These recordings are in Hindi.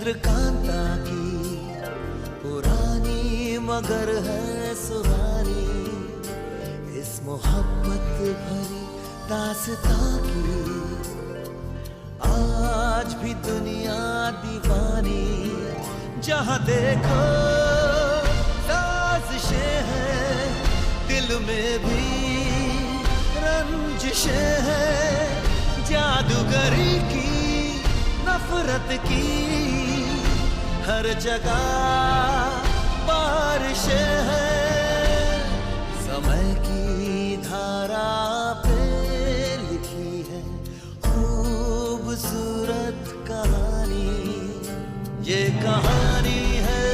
चंद्रकांता की पुरानी मगर है सुहानी, इस मोहब्बत भरी दास्तां की आज भी दुनिया दीवानी। जहां देखो साजिशें हैं, दिल में भी रंजिशें हैं, जादूगरी की नफरत की हर जगह बारिशें हैं। समय की धारा पे लिखी है खूबसूरत कहानी, ये कहानी है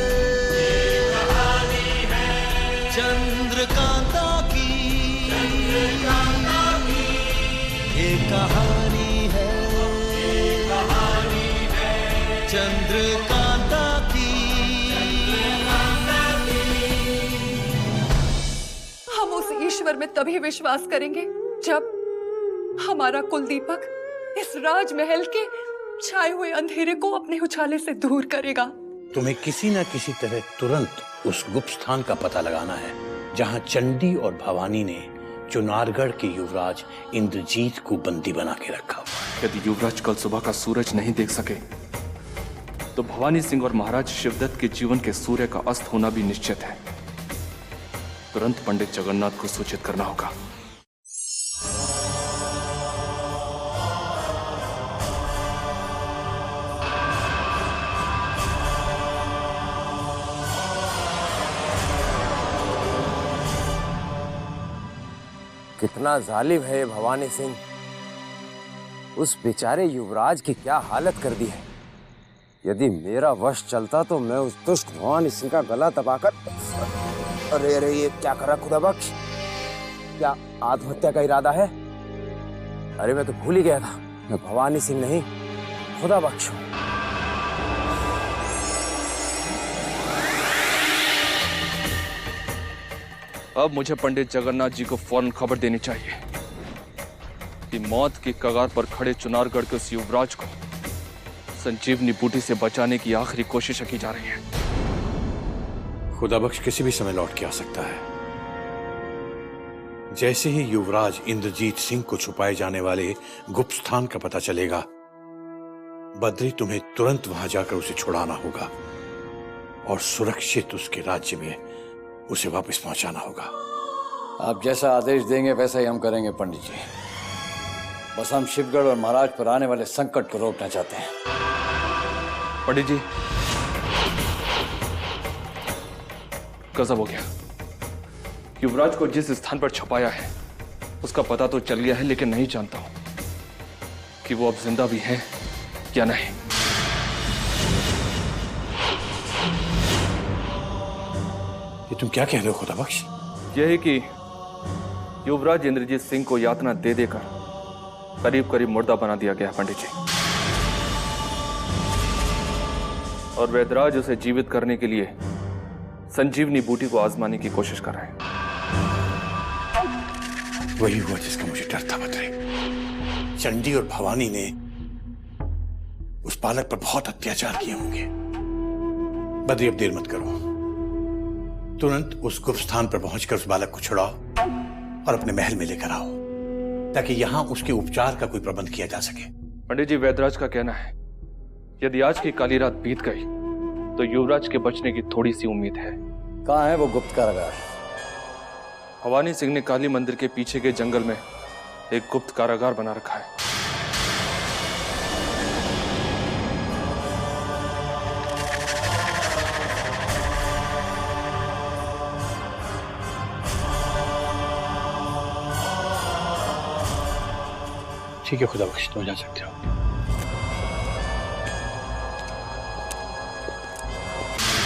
चंद्रकांता की, ये कहानी है चंद्रकांता की। हम उस ईश्वर में तभी विश्वास करेंगे जब हमारा कुलदीपक इस राजमहल के छाए हुए अंधेरे को अपने उछाले से दूर करेगा। तुम्हें किसी न किसी तरह तुरंत उस गुप्त स्थान का पता लगाना है जहां चंडी और भवानी ने चुनारगढ़ के युवराज इंद्रजीत को बंदी बना के रखा हुआ। यदि युवराज कल सुबह का सूरज नहीं देख सके तो भवानी सिंह और महाराज शिवदत्त के जीवन के सूर्य का अस्त होना भी निश्चित है। तुरंत पंडित जगन्नाथ को सूचित करना होगा। कितना जालिम है ये भवानी सिंह, उस बेचारे युवराज की क्या हालत कर दी है। यदि मेरा वश चलता तो मैं उस दुष्ट भवानी सिंह का गला दबाकर। अरे अरे ये क्या करा खुदा बख्श, क्या आत्महत्या का इरादा है? अरे मैं तो भूल ही गया था, मैं भवानी सिंह नहीं खुदा बख्श हूं। अब मुझे पंडित जगन्नाथ जी को फौरन खबर देनी चाहिए कि मौत की कगार पर खड़े चुनारगढ़ के उस युवराज को संजीवनी बूटी से बचाने की आखिरी कोशिश की जा रही है। खुदा बख्श किसी भी समय लौट के आ सकता है। जैसे ही युवराज इंद्रजीत सिंह को छुपाए जाने वाले गुप्त स्थान का पता चलेगा, बद्री तुम्हें तुरंत वहां जाकर उसे छुड़ाना होगा और सुरक्षित उसके राज्य में उसे वापस पहुंचाना होगा। आप जैसा आदेश देंगे वैसा ही हम करेंगे पंडित जी। बस हम शिवगढ़ और महाराज पर आने वाले संकट को रोकना चाहते हैं। पंडित जी, गजब हो गया। युवराज को जिस स्थान पर छुपाया है उसका पता तो चल गया है, लेकिन नहीं जानता हूं कि वो अब जिंदा भी है या नहीं। ये तुम क्या कह रहे हो खुदा बख्श? यह है कि युवराज इंद्रजीत सिंह को यातना दे देकर करीब करीब मुर्दा बना दिया गया पंडित जी, और वैदराज उसे जीवित करने के लिए संजीवनी बूटी को आजमाने की कोशिश कर रहे हैं। वही हुआ जिसका मुझे डर था बद्री। चंडी और भवानी ने उस बालक पर बहुत अत्याचार किए होंगे। बद्री अब देर मत करो, तुरंत उस गुप्त स्थान पर पहुंचकर उस बालक को छुड़ाओ और अपने महल में लेकर आओ ताकि यहां उसके उपचार का कोई प्रबंध किया जा सके। पंडित जी, वैदराज का कहना है यदि आज की काली रात बीत गई तो युवराज के बचने की थोड़ी सी उम्मीद है। कहाँ है वो गुप्त कारागार? भवानी सिंह ने काली मंदिर के पीछे के जंगल में एक गुप्त कारागार बना रखा है। ठीक है खुदा बख्श, तुम जा सकते हो।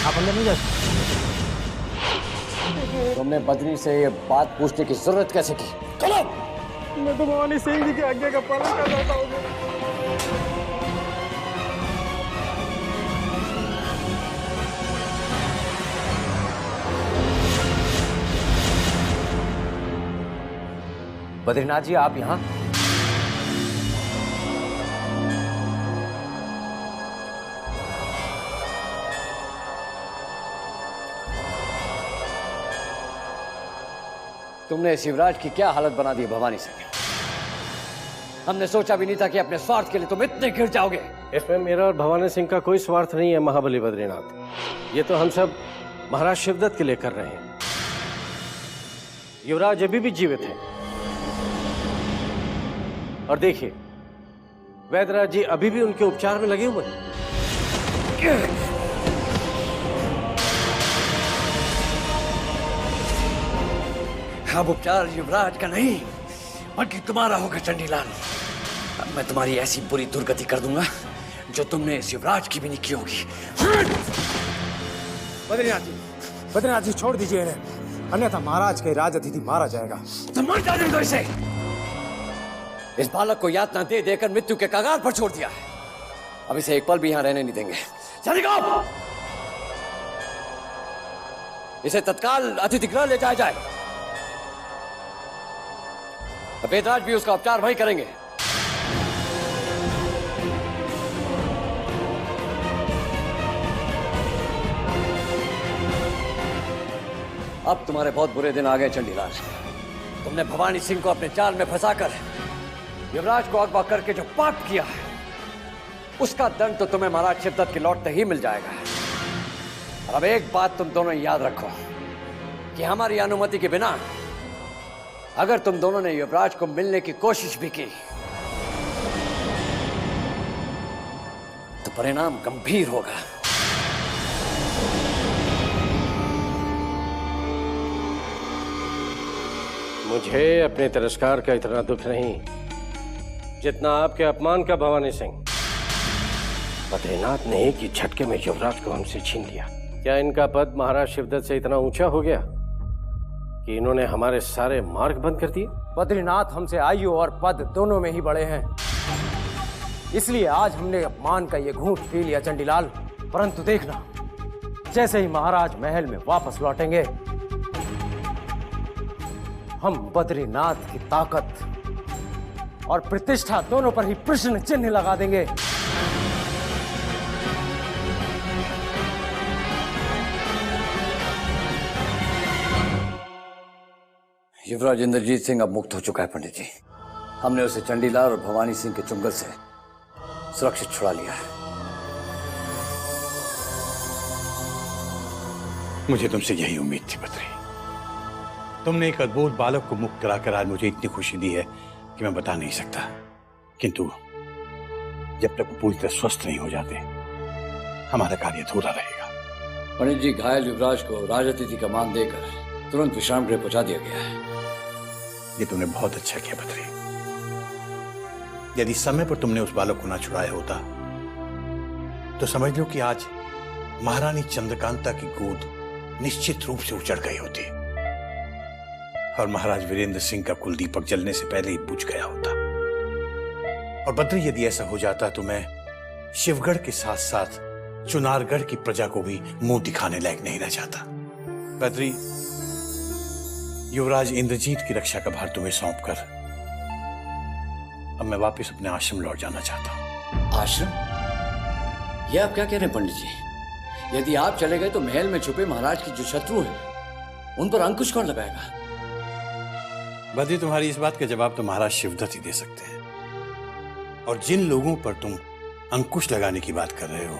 आप अंदर नहीं जा सकते। तुमने बद्री से ये बात पूछने की जरूरत कैसे की? चलो। मैं तो भवानी सिंह जी की आज्ञा का पालन कर रहा हूँ। बद्रीनाथ जी, आप यहाँ? तुमने इस युवराज की क्या हालत बना दी भवानी सिंह। हमने सोचा भी नहीं था कि अपने स्वार्थ के लिए तुम इतने गिर जाओगे। इसमें मेरा और भवानी सिंह का कोई स्वार्थ नहीं है महाबली बद्रीनाथ। ये तो हम सब महाराज शिवदत्त के लिए कर रहे हैं। युवराज अभी भी जीवित है और देखिए वैद्यराज जी अभी भी उनके उपचार में लगे हुए हैं। अब उपचार युवराज का नहीं बल्कि तुम्हारा होगा चंडीलाल। अब मैं तुम्हारी ऐसी बुरी दुर्गति कर दूंगा जो तुमने इस युवराज की भी नहीं की होगी। बद्रीनाथ जी छोड़ दीजिए इन्हें, अन्यथा महाराज के राज अतिथि मारा जाएगा। तुम मर जाने दो इसे। इस बालक को यातना दे देकर मृत्यु के कगार पर छोड़ दिया है। अब इसे एक पल भी यहां रहने नहीं देंगे। चले जाओ। इसे तत्काल अतिथि गृह ले जाया जाए। वेदराज भी उसका उपचार वही करेंगे। अब तुम्हारे बहुत बुरे दिन आ गए चंडीलाल। तुमने भवानी सिंह को अपने जाल में फंसाकर युवराज को अगवा करके जो पाप किया है उसका दंड तो तुम्हें महाराज शिवदत्त के लौटते ही मिल जाएगा। और अब एक बात तुम दोनों याद रखो कि हमारी अनुमति के बिना अगर तुम दोनों ने युवराज को मिलने की कोशिश भी की तो परिणाम गंभीर होगा। मुझे अपने तिरस्कार का इतना दुख नहीं जितना आपके अपमान का भवानी सिंह। बद्रीनाथ ने एक ही झटके में युवराज को हमसे छीन लिया। क्या इनका पद महाराज शिवदत्त से इतना ऊंचा हो गया कि इन्होंने हमारे सारे मार्ग बंद कर दिए? बद्रीनाथ हमसे आयु और पद दोनों में ही बड़े हैं, इसलिए आज हमने अपमान का ये घूंट पी लिया चंडीलाल। परंतु देखना, जैसे ही महाराज महल में वापस लौटेंगे हम बद्रीनाथ की ताकत और प्रतिष्ठा दोनों पर ही प्रश्न चिन्ह लगा देंगे। युवराज इंद्रजीत सिंह अब मुक्त हो चुका है पंडित जी। हमने उसे चंडीलाल और भवानी सिंह के चुंगल से सुरक्षित छुड़ा लिया है। मुझे तुमसे यही उम्मीद थी बद्री। तुमने एक अद्भुत बालक को मुक्त कराकर आज मुझे इतनी खुशी दी है कि मैं बता नहीं सकता। किंतु जब तक वो पूरी तरह स्वस्थ नहीं हो जाते हमारा कार्य अधूरा रहेगा। पंडित जी, घायल युवराज को राजअतिथि का मान देकर तुरंत विश्राम गृह पहुंचा दिया गया है। ये तुमने बहुत अच्छा किया बद्री। यदि समय पर तुमने उस बालक को ना छुड़ाया होता तो समझ लो कि आज महारानी चंद्रकांता की गोद निश्चित रूप से उजड़ गई होती और महाराज वीरेंद्र सिंह का कुलदीपक जलने से पहले ही बुझ गया होता। और बद्री, यदि ऐसा हो जाता तो मैं शिवगढ़ के साथ साथ चुनारगढ़ की प्रजा को भी मुंह दिखाने लायक नहीं रह जाता। बद्री, युवराज इंद्रजीत की रक्षा का भार तुम्हें सौंपकर अब मैं वापस अपने आश्रम लौट जाना चाहता हूं। आश्रम? यह आप क्या कह रहे हैं पंडित जी? यदि आप चले गए तो महल में छुपे महाराज की जो शत्रु है उन पर अंकुश कौन लगाएगा? बद्री, तुम्हारी इस बात का जवाब तो महाराज शिवदत्त ही दे सकते हैं। और जिन लोगों पर तुम अंकुश लगाने की बात कर रहे हो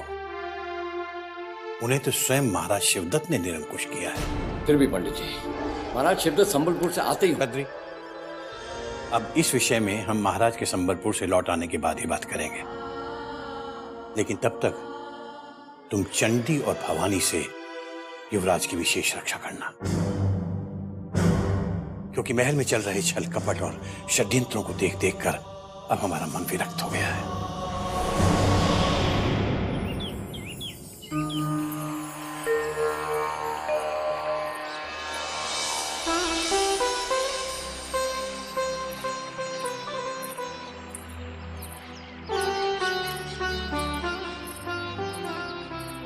उन्हें तो स्वयं महाराज शिवदत्त ने निरंकुश किया है। फिर भी पंडित जी, महाराज शिवदत्त संबलपुर से आते ही बद्री, अब इस विषय में हम महाराज के संबलपुर से लौट आने के बाद ही बात करेंगे। लेकिन तब तक तुम चंडी और भवानी से युवराज की विशेष रक्षा करना, क्योंकि महल में चल रहे छल कपट और षड्यंत्रों को देख देख कर अब हमारा मन विरक्त हो गया है।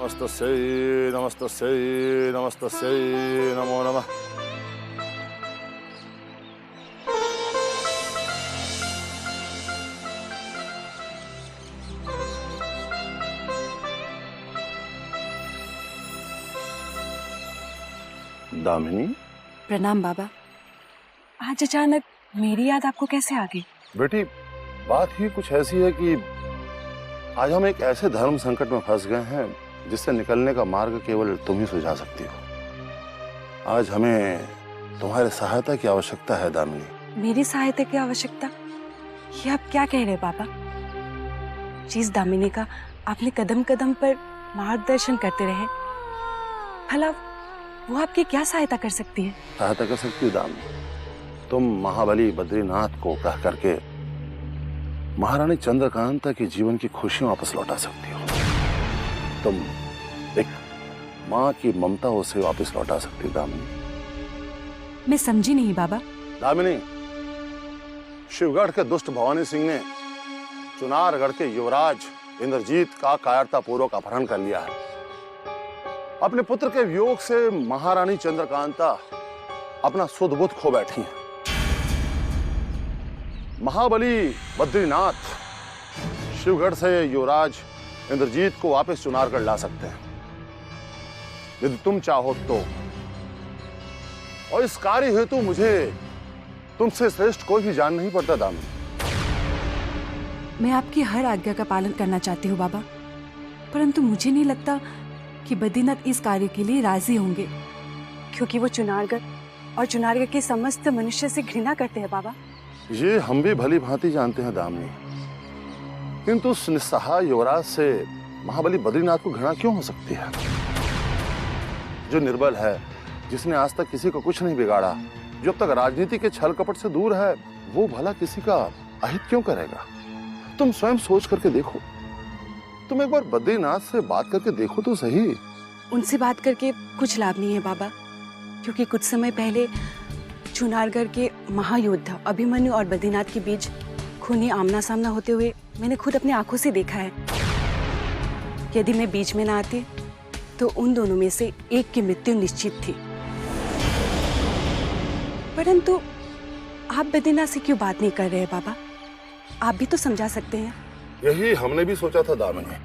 नमस्तस्यै नमस्तस्यै नमस्तस्यै नमो नमः। दामिनी, प्रणाम बाबा। आज अचानक मेरी याद आपको कैसे आ गई? बेटी, बात ही कुछ ऐसी है कि आज हम एक ऐसे धर्म संकट में फंस गए हैं जिससे निकलने का मार्ग केवल तुम ही सुझा सकती हो। आज हमें तुम्हारी सहायता की आवश्यकता है दामिनी। मेरी सहायता की आवश्यकता? ये आप क्या कह रहे हैं बाबा? जिस दामिनी का आपने कदम कदम पर मार्गदर्शन करते रहे, भला वो आपकी क्या सहायता कर सकती है? सहायता कर सकती हो दामिनी। तुम महाबली बद्रीनाथ को कह करके महारानी चंद्रकांता के जीवन की खुशियां वापस लौटा सकती हो। तुम एक माँ की ममता उसे वापस लौटा सकती हो दामिनी। मैं समझी नहीं बाबा। दामिनी, शिवगढ़ के दुष्ट भवानी सिंह ने चुनारगढ़ के युवराज इंद्रजीत का कायरतापूर्वक अपहरण कर लिया है। अपने पुत्र के वियोग से महारानी चंद्रकांता अपना सुध बुध खो बैठी हैं। महाबली बद्रीनाथ शिवगढ़ से युवराज इंद्रजीत को वापस चुनारगढ़ ला सकते हैं यदि तुम चाहो तो। और इस कार्य हेतु मुझे तुमसे श्रेष्ठ कोई भी जान नहीं पड़ता दामिनी। मैं आपकी हर आज्ञा का पालन करना चाहती हूँ बाबा, परंतु मुझे नहीं लगता कि बद्रीनाथ इस कार्य के लिए राजी होंगे, क्योंकि वो चुनारगढ़ और चुनारगढ़ के समस्त मनुष्य से घृणा करते हैं बाबा। ये हम भी भली भांति जानते हैं दामिनी, किंतु उस निस्सहाय युवराज से महाबली बद्रीनाथ को घृणा क्यों हो सकती है? जो निर्बल है, जिसने आज तक किसी को कुछ नहीं बिगाड़ा, जो अब तक राजनीति के छल कपट से दूर है, वो भला किसी का अहित क्यों करेगा? तुम स्वयं सोच करके देखो। तुम एक बार बद्रीनाथ से बात करके देखो तो सही। उनसे बात करके कुछ लाभ नहीं है बाबा, क्योंकि कुछ समय पहले चुनारगढ़ के महायोद्धा अभिमन्यु और बद्रीनाथ के बीच खूनी आमना सामना होते हुए मैंने खुद अपनी आंखों से देखा है। यदि मैं बीच में ना आती तो उन दोनों में से एक की मृत्यु निश्चित थी। परंतु आप बद्रीनाथ से क्यों बात नहीं कर रहे हैं बाबा? आप भी तो समझा सकते हैं। यही हमने भी सोचा था दामिनी।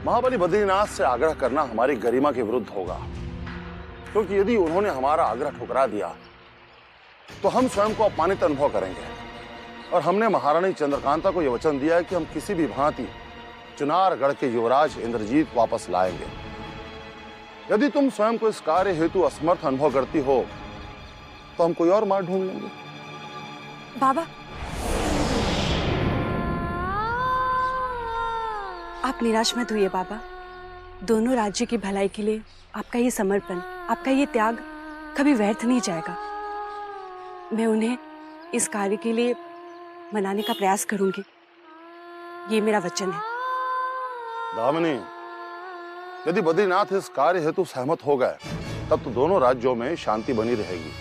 महाबली बद्रीनाथ से आग्रह करना हमारी गरिमा के विरुद्ध होगा, क्योंकि यदि उन्होंने हमारा आग्रह ठुकरा दिया तो हम स्वयं को अपमानित अनुभव करेंगे। और हमने महारानी चंद्रकांता को यह वचन दिया है कि हम किसी भी भांति चुनारगढ़ के युवराज इंद्रजीत वापस लाएंगे। यदि तुम स्वयं को इस कार्य हेतु असमर्थ अनुभव करती हो तो हम कोई और मार्ग ढूंढ लेंगे। बाबा, आप निराश मत हुइए बाबा। दोनों राज्य की भलाई के लिए आपका ये समर्पण, आपका ये त्याग कभी व्यर्थ नहीं जाएगा। मैं उन्हें इस कार्य के लिए मनाने का प्रयास करूंगी, ये मेरा वचन है। दामिनी, यदि बद्रीनाथ इस कार्य हेतु सहमत हो गए तब तो दोनों राज्यों में शांति बनी रहेगी,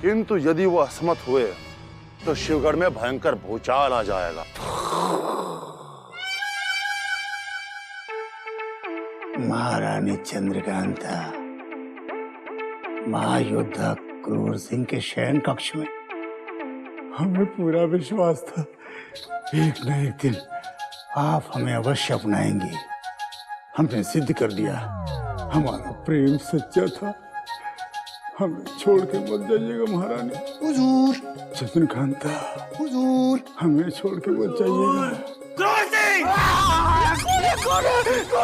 किंतु यदि वो असमत हुए तो शिवगढ़ में भयंकर भूचाल आ जाएगा। महारानी चंद्रकांता महायोद्धा क्रूर सिंह के शयन कक्ष में हमें पूरा विश्वास था एक न एक दिन आप हमें अवश्य अपनाएंगे। हमने सिद्ध कर दिया हमारा प्रेम सच्चा था। हमें छोड़ के मत जाइएगा महारानी। हुजूर, चंद्रकांता हुजूर, हमें छोड़ के मत जाइएगा। कौन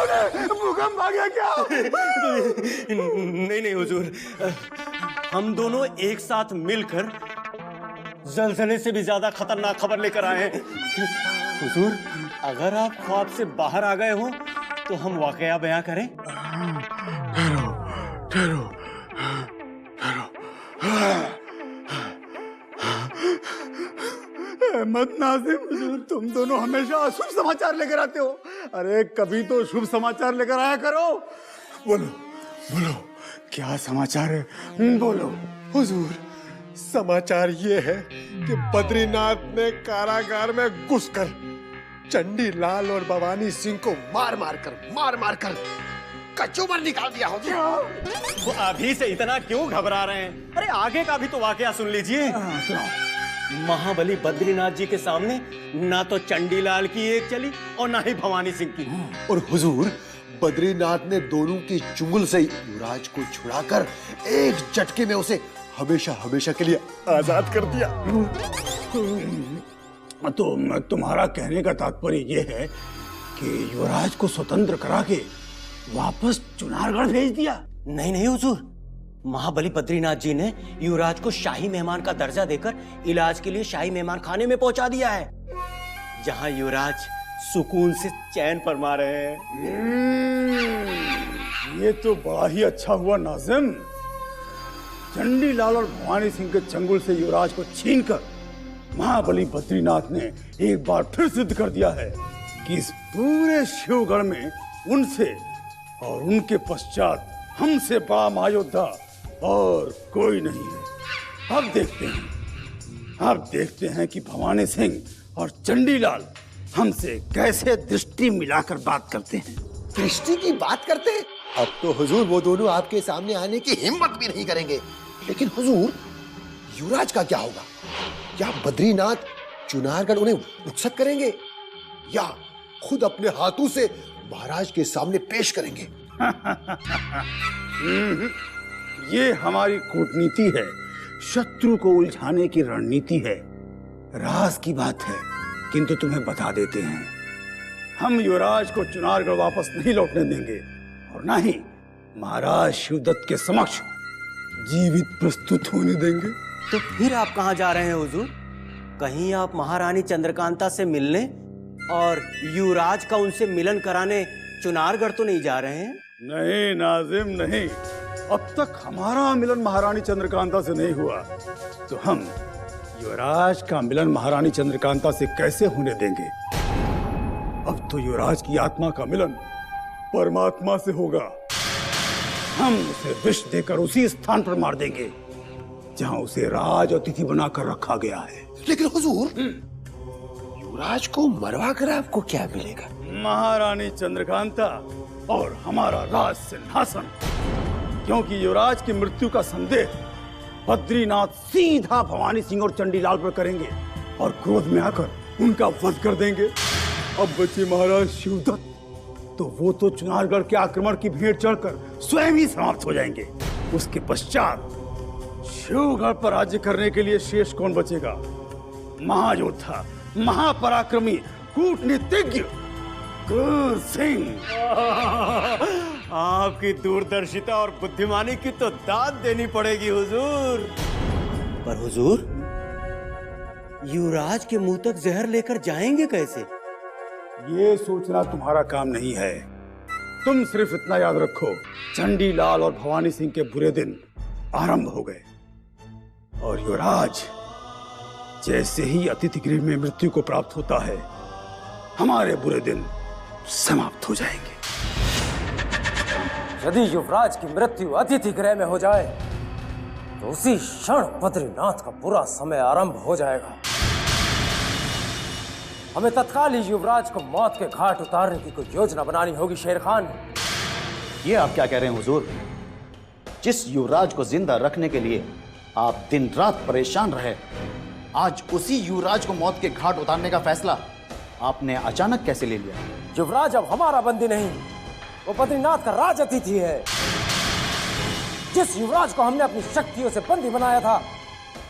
है? भूकंप आ गया क्या? नहीं हुजूर, हम दोनों एक साथ मिलकर जलजले से भी ज्यादा खतरनाक खबर लेकर आए हैं। हुजूर, अगर आप ख्वाब से बाहर आ गए हो तो हम वाकया बयां करें। ठहरो ठहरो अहमद नाजिम, हुजूर, तुम दोनों हमेशा अशुभ समाचार लेकर आते हो। अरे कभी तो शुभ समाचार लेकर आया करो। बोलो बोलो, क्या समाचार है? बोलो। हुजूर, समाचार ये है कि बद्रीनाथ ने कारागार में घुसकर चंडी लाल और भवानी सिंह को मार मार कर कचूमर निकाल दिया। वो अभी से इतना क्यों घबरा रहे हैं? अरे आगे का भी तो वाकया सुन लीजिए। महाबली बद्रीनाथ जी के सामने ना तो चंडीलाल की एक चली और ना ही भवानी सिंह की। और हुजूर, बद्रीनाथ ने दोनों की चुंगल से युवराज को छुड़ाकर एक झटके में उसे हमेशा हमेशा के लिए आजाद कर दिया। तो तुम्हारा कहने का तात्पर्य यह है कि युवराज को स्वतंत्र करा के वापस चुनारगढ़ भेज दिया? नहीं नहीं हुजूर, महाबली बद्रीनाथ जी ने युवराज को शाही मेहमान का दर्जा देकर इलाज के लिए शाही मेहमान खाने में पहुंचा दिया है, जहां युवराज सुकून से चैन फरमा रहे हैं। ये तो बड़ा ही अच्छा हुआ नाज़िम। चंडीलाल और भवानी सिंह के चंगुल से युवराज को छीनकर महाबली बद्रीनाथ ने एक बार फिर सिद्ध कर दिया है कि इस पूरे शिवगढ़ में उनसे और उनके पश्चात हमसे बड़ा महायोद्धा और कोई नहीं है। अब देखते हैं कि भवानी सिंह और चंडीलाल हमसे कैसे दृष्टि मिलाकर बात करते हैं। दृष्टि की बात करते हैं? अब तो हुजूर वो दोनों आपके सामने आने की हिम्मत भी नहीं करेंगे। लेकिन हुजूर, युवराज का क्या होगा? क्या बद्रीनाथ चुनारगढ़ उन्हें रुखसत करेंगे या खुद अपने हाथों से महाराज के सामने पेश करेंगे? ये हमारी कूटनीति है, शत्रु को उलझाने की रणनीति है। राज की बात है, किंतु तुम्हें बता देते हैं, हम युवराज को चुनारगढ़ वापस नहीं लौटने देंगे और ना ही महाराज शिवदत्त के समक्ष जीवित प्रस्तुत होने देंगे। तो फिर आप कहाँ जा रहे हैं हुजूर? कहीं आप महारानी चंद्रकांता से मिलने और युवराज का उनसे मिलन कराने चुनारगढ़ तो नहीं जा रहे हैं? नहीं नाजिम नहीं, अब तक हमारा मिलन महारानी चंद्रकांता से नहीं हुआ, तो हम युवराज का मिलन महारानी चंद्रकांता से कैसे होने देंगे? अब तो युवराज की आत्मा का मिलन परमात्मा से होगा। हम उसे विष देकर उसी स्थान पर मार देंगे जहां उसे राज अतिथि बनाकर रखा गया है। लेकिन हुजूर, युवराज को मरवा कर आपको क्या मिलेगा? महारानी चंद्रकांता और हमारा राज सिंहासन, क्योंकि युवराज की मृत्यु का संदेह बद्रीनाथ सीधा भवानी सिंह और चंडीलाल पर करेंगे और क्रोध में आकर उनका वध कर देंगे। अब बचे महाराज शिवदत्त, तो वो तो चुनारगढ़ के आक्रमण की भेंट चढ़कर स्वयं ही समाप्त हो जाएंगे। उसके पश्चात शिवगढ़ पर राज्य करने के लिए शेष कौन बचेगा? महायोद्धा, महापराक्रमी, कूटनीतिज्ञ क्रूर सिंह। आपकी दूरदर्शिता और बुद्धिमानी की तो दाद देनी पड़ेगी हुजूर। पर हुजूर, युवराज के मुंह तक जहर लेकर जाएंगे कैसे? ये सोचना तुम्हारा काम नहीं है। तुम सिर्फ इतना याद रखो, चंडीलाल और भवानी सिंह के बुरे दिन आरंभ हो गए और युवराज जैसे ही अतिथि गृह में मृत्यु को प्राप्त होता है, हमारे बुरे दिन समाप्त हो जाएंगे। यदि युवराज की मृत्यु अतिथि गृह में हो जाए तो उसी क्षण बद्रीनाथ का बुरा समय आरंभ हो जाएगा। हमें तत्काल ही युवराज को मौत के घाट उतारने की कोई योजना बनानी होगी शेर खान। ये आप क्या कह रहे हैं हुजूर? जिस युवराज को जिंदा रखने के लिए आप दिन रात परेशान रहे, आज उसी युवराज को मौत के घाट उतारने का फैसला आपने अचानक कैसे ले लिया? युवराज अब हमारा बंदी नहीं, वो बद्रीनाथ का राज अतिथि है। जिस युवराज को हमने अपनी शक्तियों से बंदी बनाया था,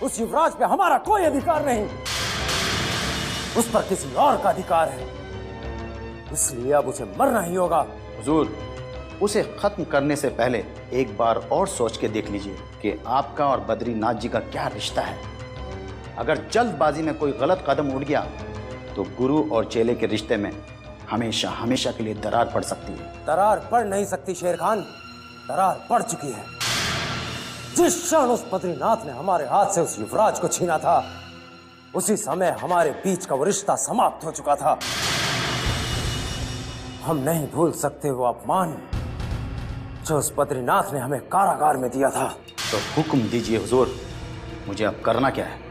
उस युवराज पे हमारा कोई अधिकार नहीं, उस पर किसी और का अधिकार है। इसलिए अब उसे मरना ही होगा। हुजूर, उसे खत्म करने से पहले एक बार और सोच के देख लीजिए कि आपका और बद्रीनाथ जी का क्या रिश्ता है। अगर जल्दबाजी में कोई गलत कदम उठ गया तो गुरु और चेले के रिश्ते में हमेशा हमेशा के लिए दरार पड़ सकती है। दरार पड़ नहीं सकती शेर खान, दरार पड़ चुकी है। जिस क्षण उस बद्रीनाथ ने हमारे हाथ से उस युवराज को छीना था, उसी समय हमारे बीच का वो रिश्ता समाप्त हो चुका था। हम नहीं भूल सकते वो अपमान जो उस बद्रीनाथ ने हमें कारागार में दिया था। तो हुक्म दीजिए हुजूर, मुझे अब करना क्या है?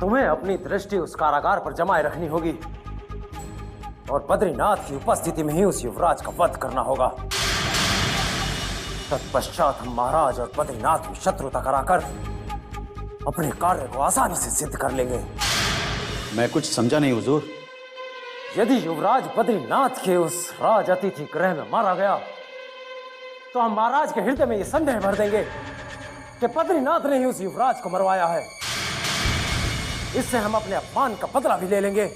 तुम्हें अपनी दृष्टि उस कारागार पर जमाए रखनी होगी और बद्रीनाथ की उपस्थिति में ही उस युवराज का वध करना होगा। तत्पश्चात हम महाराज और बद्रीनाथ की शत्रुता कराकर अपने कार्य को आसानी से सिद्ध कर लेंगे। मैं कुछ समझा नहीं हुजूर। यदि युवराज बद्रीनाथ के उस राज अतिथि गृह में मारा गया तो हम महाराज के हृदय में यह संदेह भर देंगे कि बद्रीनाथ ने ही उस युवराज को मरवाया है। इससे हम अपने अपमान का बदला भी ले लेंगे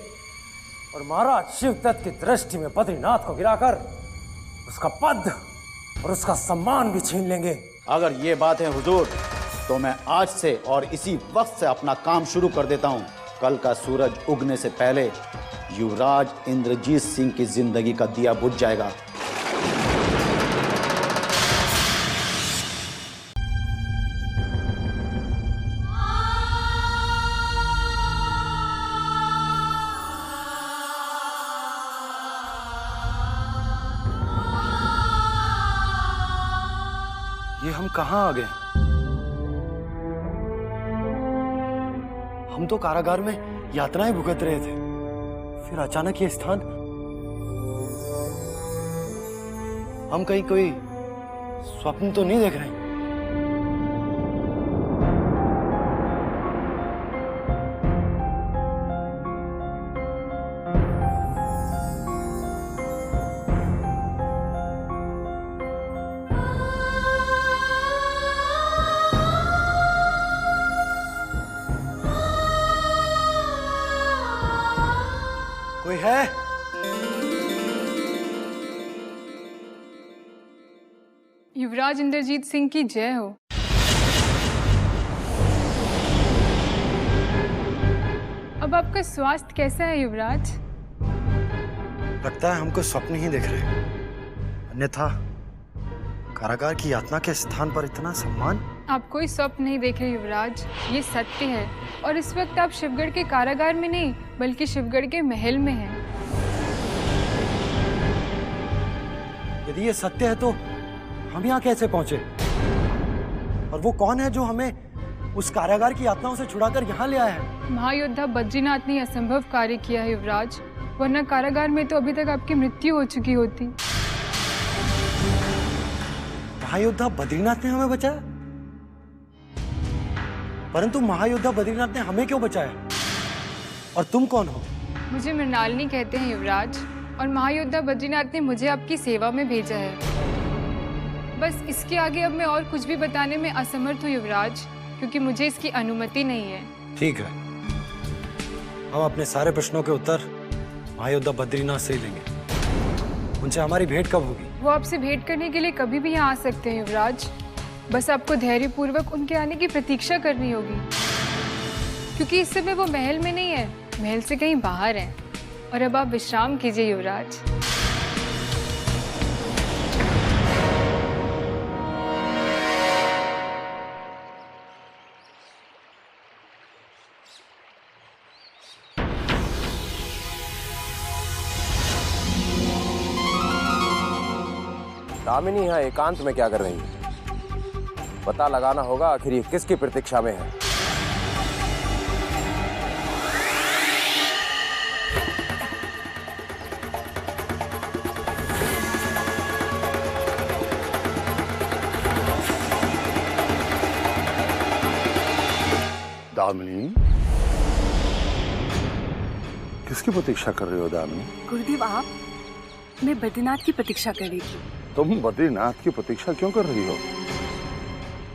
और महाराज शिवदत्त की दृष्टि में बद्रीनाथ को गिराकर उसका पद और उसका सम्मान भी छीन लेंगे। अगर ये बात है हुजूर, तो मैं आज से और इसी वक्त से अपना काम शुरू कर देता हूँ। कल का सूरज उगने से पहले युवराज इंद्रजीत सिंह की जिंदगी का दिया बुझ जाएगा। ये हम कहाँ आ गए? हम तो कारागार में यातनाएं भुगत रहे थे, फिर अचानक ये स्थान। हम कहीं कोई स्वप्न तो नहीं देख रहे? कोई है? युवराज इंद्रजीत सिंह की जय हो। अब आपका स्वास्थ्य कैसा है युवराज? लगता है हमको स्वप्न ही देख रहे, अन्यथा कारागार की यातना के स्थान पर इतना सम्मान। आप कोई स्वप्न नहीं देख रहे युवराज, ये सत्य है। और इस वक्त आप शिवगढ़ के कारागार में नहीं बल्कि शिवगढ़ के महल में हैं। यदि ये सत्य है तो हम यहाँ कैसे पहुंचे? और वो कौन है जो हमें उस कारागार की यातनाओं से छुड़ाकर यहाँ ले आया है? महायोद्धा बद्रीनाथ ने असंभव कार्य किया है युवराज, वरना कारागार में तो अभी तक आपकी मृत्यु हो चुकी होती। महायोद्धा बद्रीनाथ ने हमें बचाया? परंतु महायोद्धा बद्रीनाथ ने हमें क्यों बचाया? और तुम कौन हो? मुझे मृणालिनी कहते हैं युवराज, और महायोद्धा बद्रीनाथ ने मुझे आपकी सेवा में भेजा है। बस इसके आगे अब मैं और कुछ भी बताने में असमर्थ हूँ युवराज, क्योंकि मुझे इसकी अनुमति नहीं है। ठीक है, हम अपने सारे प्रश्नों के उत्तर महायोद्धा बद्रीनाथ से ही लेंगे। उनसे हमारी भेंट कब होगी? वो आपसे भेंट करने के लिए कभी भी यहाँ आ सकते हैं युवराज। बस आपको धैर्यपूर्वक उनके आने की प्रतीक्षा करनी होगी, क्योंकि इस समय वो महल में नहीं है, महल से कहीं बाहर है। और अब आप विश्राम कीजिए युवराज। दामिनी यहाँ एकांत में क्या कर रही है? पता लगाना होगा आखिर ये किसकी प्रतीक्षा में है। दामिनी, किसकी प्रतीक्षा कर रही हो दामिनी? गुरुदेव आप, मैं बद्रीनाथ की प्रतीक्षा कर रही थी। तुम बद्रीनाथ की प्रतीक्षा क्यों कर रही हो?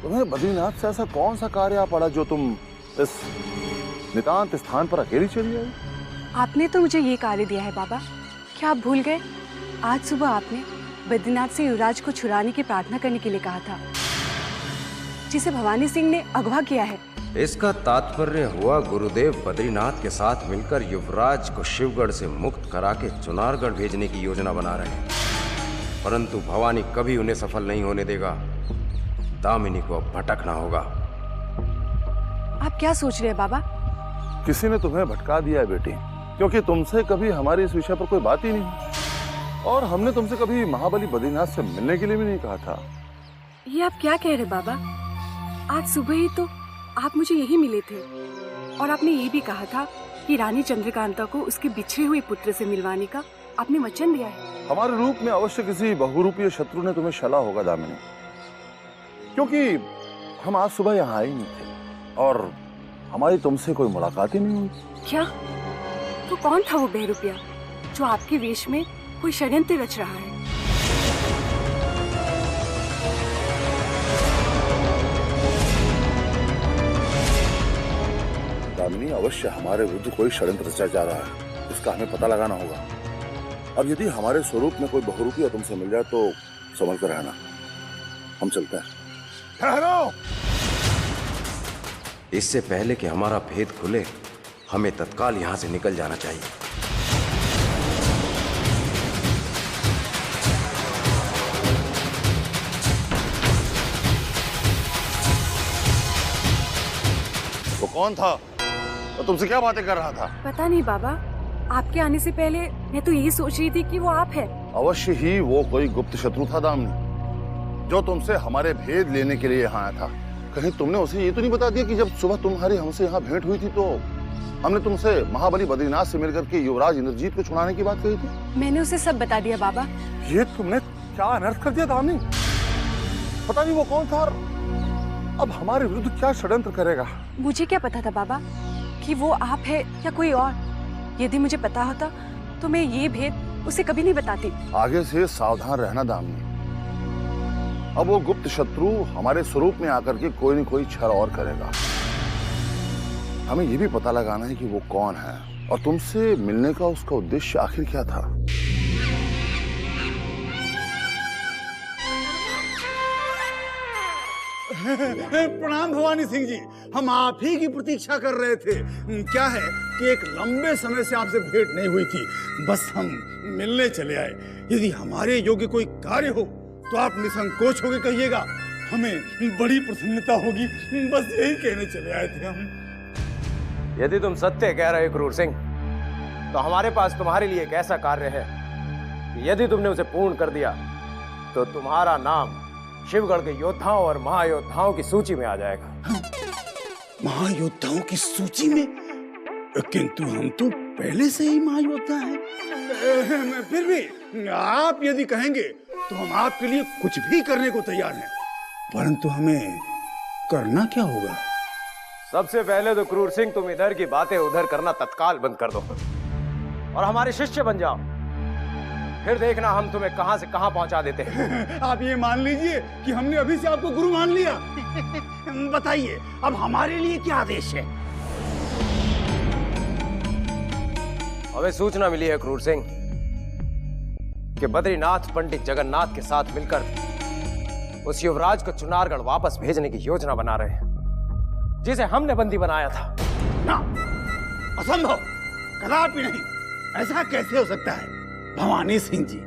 तुम्हें बद्रीनाथ से ऐसा कौन सा कार्य पड़ा जो तुम इस नितांत स्थान पर अकेली चली आई? आपने तो मुझे ये कार्य दिया है बाबा, क्या आप भूल गए? आज सुबह आपने बद्रीनाथ से युवराज को छुड़ाने की प्रार्थना करने के लिए कहा था, जिसे भवानी सिंह ने अगवा किया है। इसका तात्पर्य हुआ गुरुदेव बद्रीनाथ के साथ मिलकर युवराज को शिवगढ़ से मुक्त करा के चुनारगढ़ भेजने की योजना बना रहे हैं, परंतु भवानी कभी उन्हें सफल नहीं होने देगा। दामिनी को अब भटकना होगा। आप क्या सोच रहे हैं बाबा? किसी ने तुम्हें भटका दिया है बेटी, क्योंकि तुमसे कभी हमारी इस विषय पर कोई बात ही नहीं, और हमने तुमसे कभी महाबली बद्रीनाथ से मिलने के लिए भी नहीं कहा था। ये आप क्या कह रहे बाबा? आज सुबह ही तो आप मुझे यही मिले थे, और आपने ये भी कहा था कि रानी चंद्रकांता को उसके बिछड़े हुए पुत्र से मिलवाने का आपने वचन दिया है। हमारे रूप में अवश्य किसी बहुरूपीय शत्रु ने तुम्हें छला होगा दामिनी, क्योंकि हम आज सुबह यहाँ आए ही नहीं थे, और हमारी तुमसे कोई मुलाकात ही नहीं हुई। क्या? तो कौन था वो बेरुपया जो आपके वेश में कोई षड्यंत्र रच रहा है? दामिनी, अवश्य हमारे विरुद्ध कोई षड्यंत्र रचा जा रहा है, इसका हमें पता लगाना होगा। अब यदि हमारे स्वरूप में कोई बहुरूपिया तुमसे मिल जाए तो संभल कर रहना। हम चलते हैं। ठहरो! इससे पहले कि हमारा भेद खुले, हमें तत्काल यहां से निकल जाना चाहिए। वो कौन था? तो तुमसे क्या बातें कर रहा था? पता नहीं बाबा, आपके आने से पहले मैं तो यही सोच रही थी कि वो आप है। अवश्य ही वो कोई गुप्त शत्रु था दामिनी, जो तुमसे हमारे भेद लेने के लिए यहाँ आया था। कहीं तुमने उसे ये तो नहीं बता दिया कि जब सुबह तुम्हारी हमसे यहाँ भेंट हुई थी तो हमने तुमसे महाबली बद्रीनाथ से मिलकर के युवराज इंद्रजीत को छुड़ाने की बात कही थी? मैंने उसे सब बता दिया बाबा। ये तुमने क्या अनर्थ कर दिया दामिनी? पता नहीं वो कौन था और अब हमारे विरुद्ध क्या षड्यंत्र करेगा। मुझे क्या पता था बाबा कि वो आप है या कोई और। यदि मुझे पता होता तो मैं ये भेद उसे कभी नहीं बताती। आगे से सावधान रहना दामिनी। अब वो गुप्त शत्रु हमारे स्वरूप में आकर के कोई न कोई छल और करेगा। हमें ये भी पता लगाना है कि वो कौन है और तुमसे मिलने का उसका उद्देश्य आखिर क्या था। प्रणाम भवानी सिंह जी, हम आप ही की प्रतीक्षा कर रहे थे। क्या है कि एक लंबे समय से आपसे भेंट नहीं हुई थी, बस हम मिलने चले आए। यदि हमारे योग्य कोई कार्य हो तो आप निसंकोच होकर कहिएगा, हमें बड़ी प्रसन्नता होगी। बस यही कहने चले आए थे हम। यदि तुम सत्य कह रहे हो क्रूर सिंह, तो हमारे पास तुम्हारे लिए एक ऐसा कार्य है कि यदि तुमने उसे पूर्ण कर दिया तो तुम्हारा नाम शिवगढ़ के योद्धाओं और महायोद्धाओं की सूची में आ जाएगा। महायोद्धाओं की सूची में? किंतु हम तो पहले से ही महायोद्धा हैं। फिर भी आप यदि कहेंगे तो हम आपके लिए कुछ भी करने को तैयार हैं, परंतु हमें करना क्या होगा? सबसे पहले तो क्रूर सिंह तुम इधर की बातें उधर करना तत्काल बंद कर दो और हमारे शिष्य बन जाओ। फिर देखना हम तुम्हें कहां से कहां पहुंचा देते हैं। आप ये मान लीजिए कि हमने अभी से आपको गुरु मान लिया। बताइए अब हमारे लिए क्या आदेश है? हमें सूचना मिली है क्रूर सिंह कि बद्रीनाथ पंडित जगन्नाथ के साथ मिलकर उस युवराज को चुनारगढ़ वापस भेजने की योजना बना रहे हैं, जिसे हमने बंदी बनाया था। ना, असंभव, कदापि नहीं। ऐसा कैसे हो सकता है? भवानी सिंह जी,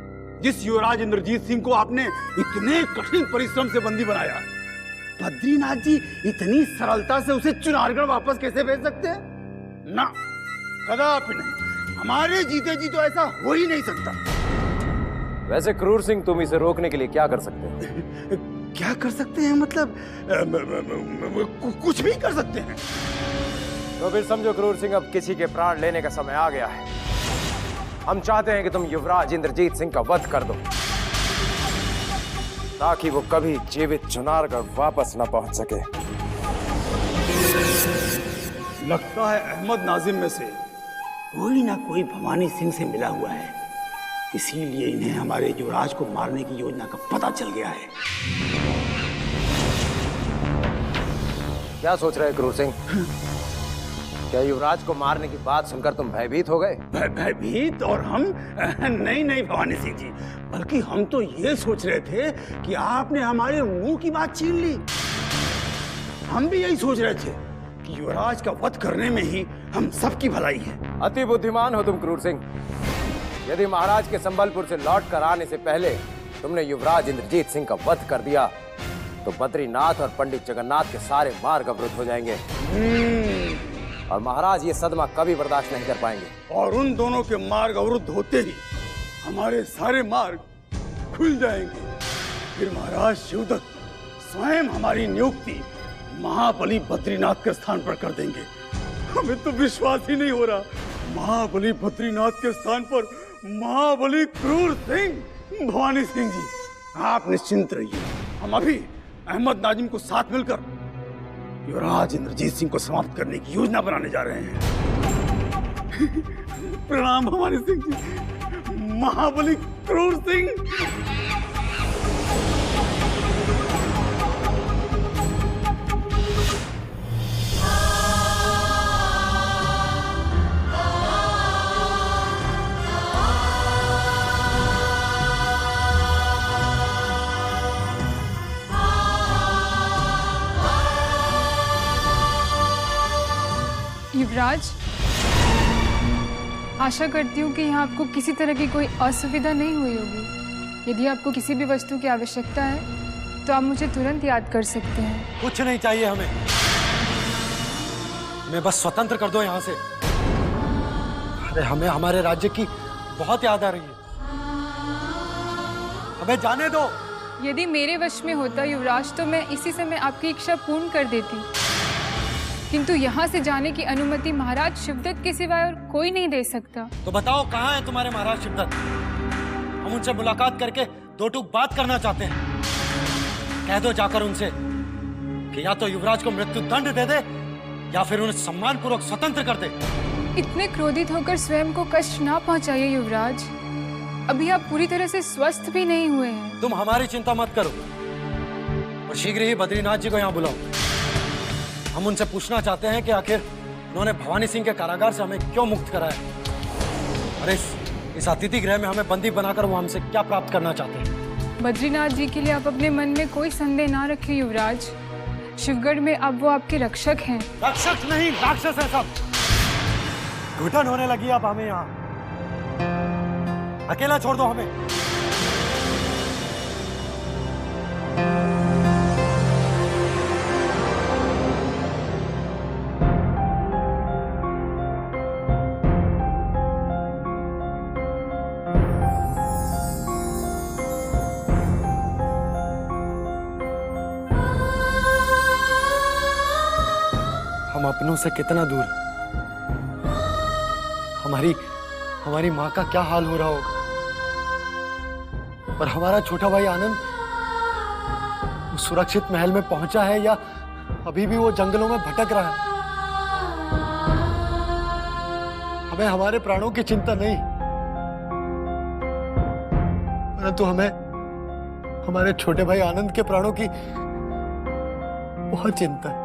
जिस युवराज इंद्रजीत सिंह को आपने इतने कठिन परिश्रम से बंदी बनाया, बद्रीनाथ जी इतनी सरलता से उसे चुनारगढ़ वापस कैसे भेज सकते हैं? ना, कदापि नहीं। हमारे जीते जी तो ऐसा हो ही नहीं सकता। वैसे क्रूर सिंह, तुम इसे रोकने के लिए क्या कर सकते हो? क्या कर सकते हैं? मतलब कुछ भी कर सकते हैं। तो फिर समझो क्रूर सिंह, अब किसी के प्राण लेने का समय आ गया है। हम चाहते हैं कि तुम युवराज इंद्रजीत सिंह का वध कर दो, ताकि वो कभी जीवित चुनारगढ़ वापस न पहुंच सके। लगता है अहमद नाजिम में से कोई ना कोई भवानी सिंह से मिला हुआ है, इसीलिए इन्हें हमारे युवराज को मारने की योजना का पता चल गया है। क्या सोच रहे क्रूर सिंह? क्या युवराज को मारने की बात सुनकर तुम भयभीत हो गए? भयभीत? और हम? नहीं नहीं भवानी सिंह जी, बल्कि हम तो ये सोच रहे थे कि आपने हमारे मुंह की बात छीन ली। हम भी यही सोच रहे थे कि युवराज का वध करने में ही हम सबकी भलाई है। अति बुद्धिमान हो तुम क्रूर सिंह। यदि महाराज के संबलपुर से लौट कर आने से पहले तुमने युवराज इंद्रजीत सिंह का वध कर दिया तो बद्रीनाथ और पंडित जगन्नाथ के सारे मार्ग अवरुद्ध हो जाएंगे और महाराज ये सदमा कभी बर्दाश्त नहीं कर पाएंगे। और उन दोनों के मार्ग अवरुद्ध होते ही हमारे सारे मार्ग खुल जाएंगे। फिर महाराज शिवदत्त स्वयं हमारी नियुक्ति महाबली बद्रीनाथ के स्थान पर कर देंगे। हमें तो विश्वास ही नहीं हो रहा, महाबली बद्रीनाथ के स्थान पर महाबली क्रूर सिंह। भवानी सिंह जी, आप निश्चिंत रहिए, हम अभी अहमद नाजिम को साथ मिलकर युवराज इंद्रजीत सिंह को समाप्त करने की योजना बनाने जा रहे हैं। प्रणाम भवानी सिंह जी, महाबली क्रूर सिंह। युवराज, आशा करती हूँ कि यहाँ आपको किसी तरह की कोई असुविधा नहीं हुई होगी। यदि आपको किसी भी वस्तु की आवश्यकता है तो आप मुझे तुरंत याद कर सकते हैं। कुछ नहीं चाहिए हमें बस स्वतंत्र कर दो यहाँ से। अरे हमें हमारे राज्य की बहुत याद आ रही है, हमें जाने दो। यदि मेरे वश में होता युवराज तो मैं इसी समय आपकी इच्छा पूर्ण कर देती, किंतु यहाँ से जाने की अनुमति महाराज शिवदत्त के सिवाय और कोई नहीं दे सकता। तो बताओ कहाँ है तुम्हारे महाराज शिवदत्त? हम उनसे मुलाकात करके दो टूक बात करना चाहते हैं। कह दो जाकर उनसे कि या तो युवराज को मृत्यु दंड दे दे या फिर उन्हें सम्मान पूर्वक स्वतंत्र कर दे। इतने क्रोधित होकर स्वयं को कष्ट ना पहुंचाइए युवराज। अभी आप पूरी तरह से स्वस्थ भी नहीं हुए हैं। तुम हमारी चिंता मत करो और शीघ्र ही बद्रीनाथ जी को यहाँ बुलाओ। हम उनसे पूछना चाहते हैं कि आखिर उन्होंने भवानी सिंह के कारागार से हमें क्यों मुक्त कराया और इस अतिथि गृह में हमें बंदी बनाकर वो हमसे क्या प्राप्त करना चाहते हैं। बद्रीनाथ जी के लिए आप अपने मन में कोई संदेह ना रखें युवराज। शिवगढ़ में अब वो आपके रक्षक हैं। रक्षक नहीं, राक्षस है सब। घुटन होने लगी अब हमें यहाँ। अकेला छोड़ दो हमें। हम अपनों से कितना दूर, हमारी माँ का क्या हाल हो रहा होगा, और हमारा छोटा भाई आनंद उस सुरक्षित महल में पहुंचा है या अभी भी वो जंगलों में भटक रहा है। हमें हमारे प्राणों की चिंता नहीं, परंतु हमें हमारे छोटे भाई आनंद के प्राणों की बहुत चिंता है।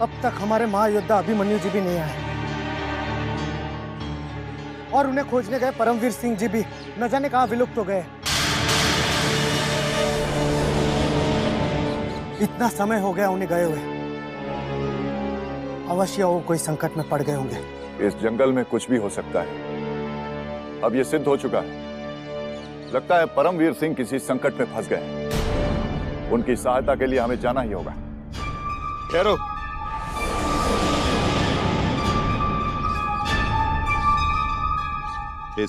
अब तक हमारे महायोद्धा अभिमन्यु जी भी नहीं आए और उन्हें खोजने गए परमवीर सिंह जी भी न जाने कहां विलुप्त हो गए। इतना समय हो गया उन्हें गए हुए, अवश्य वो कोई संकट में पड़ गए होंगे। इस जंगल में कुछ भी हो सकता है, अब ये सिद्ध हो चुका है। लगता है परमवीर सिंह किसी संकट में फंस गए। उनकी सहायता के लिए हमें जाना ही होगा। ठहरो।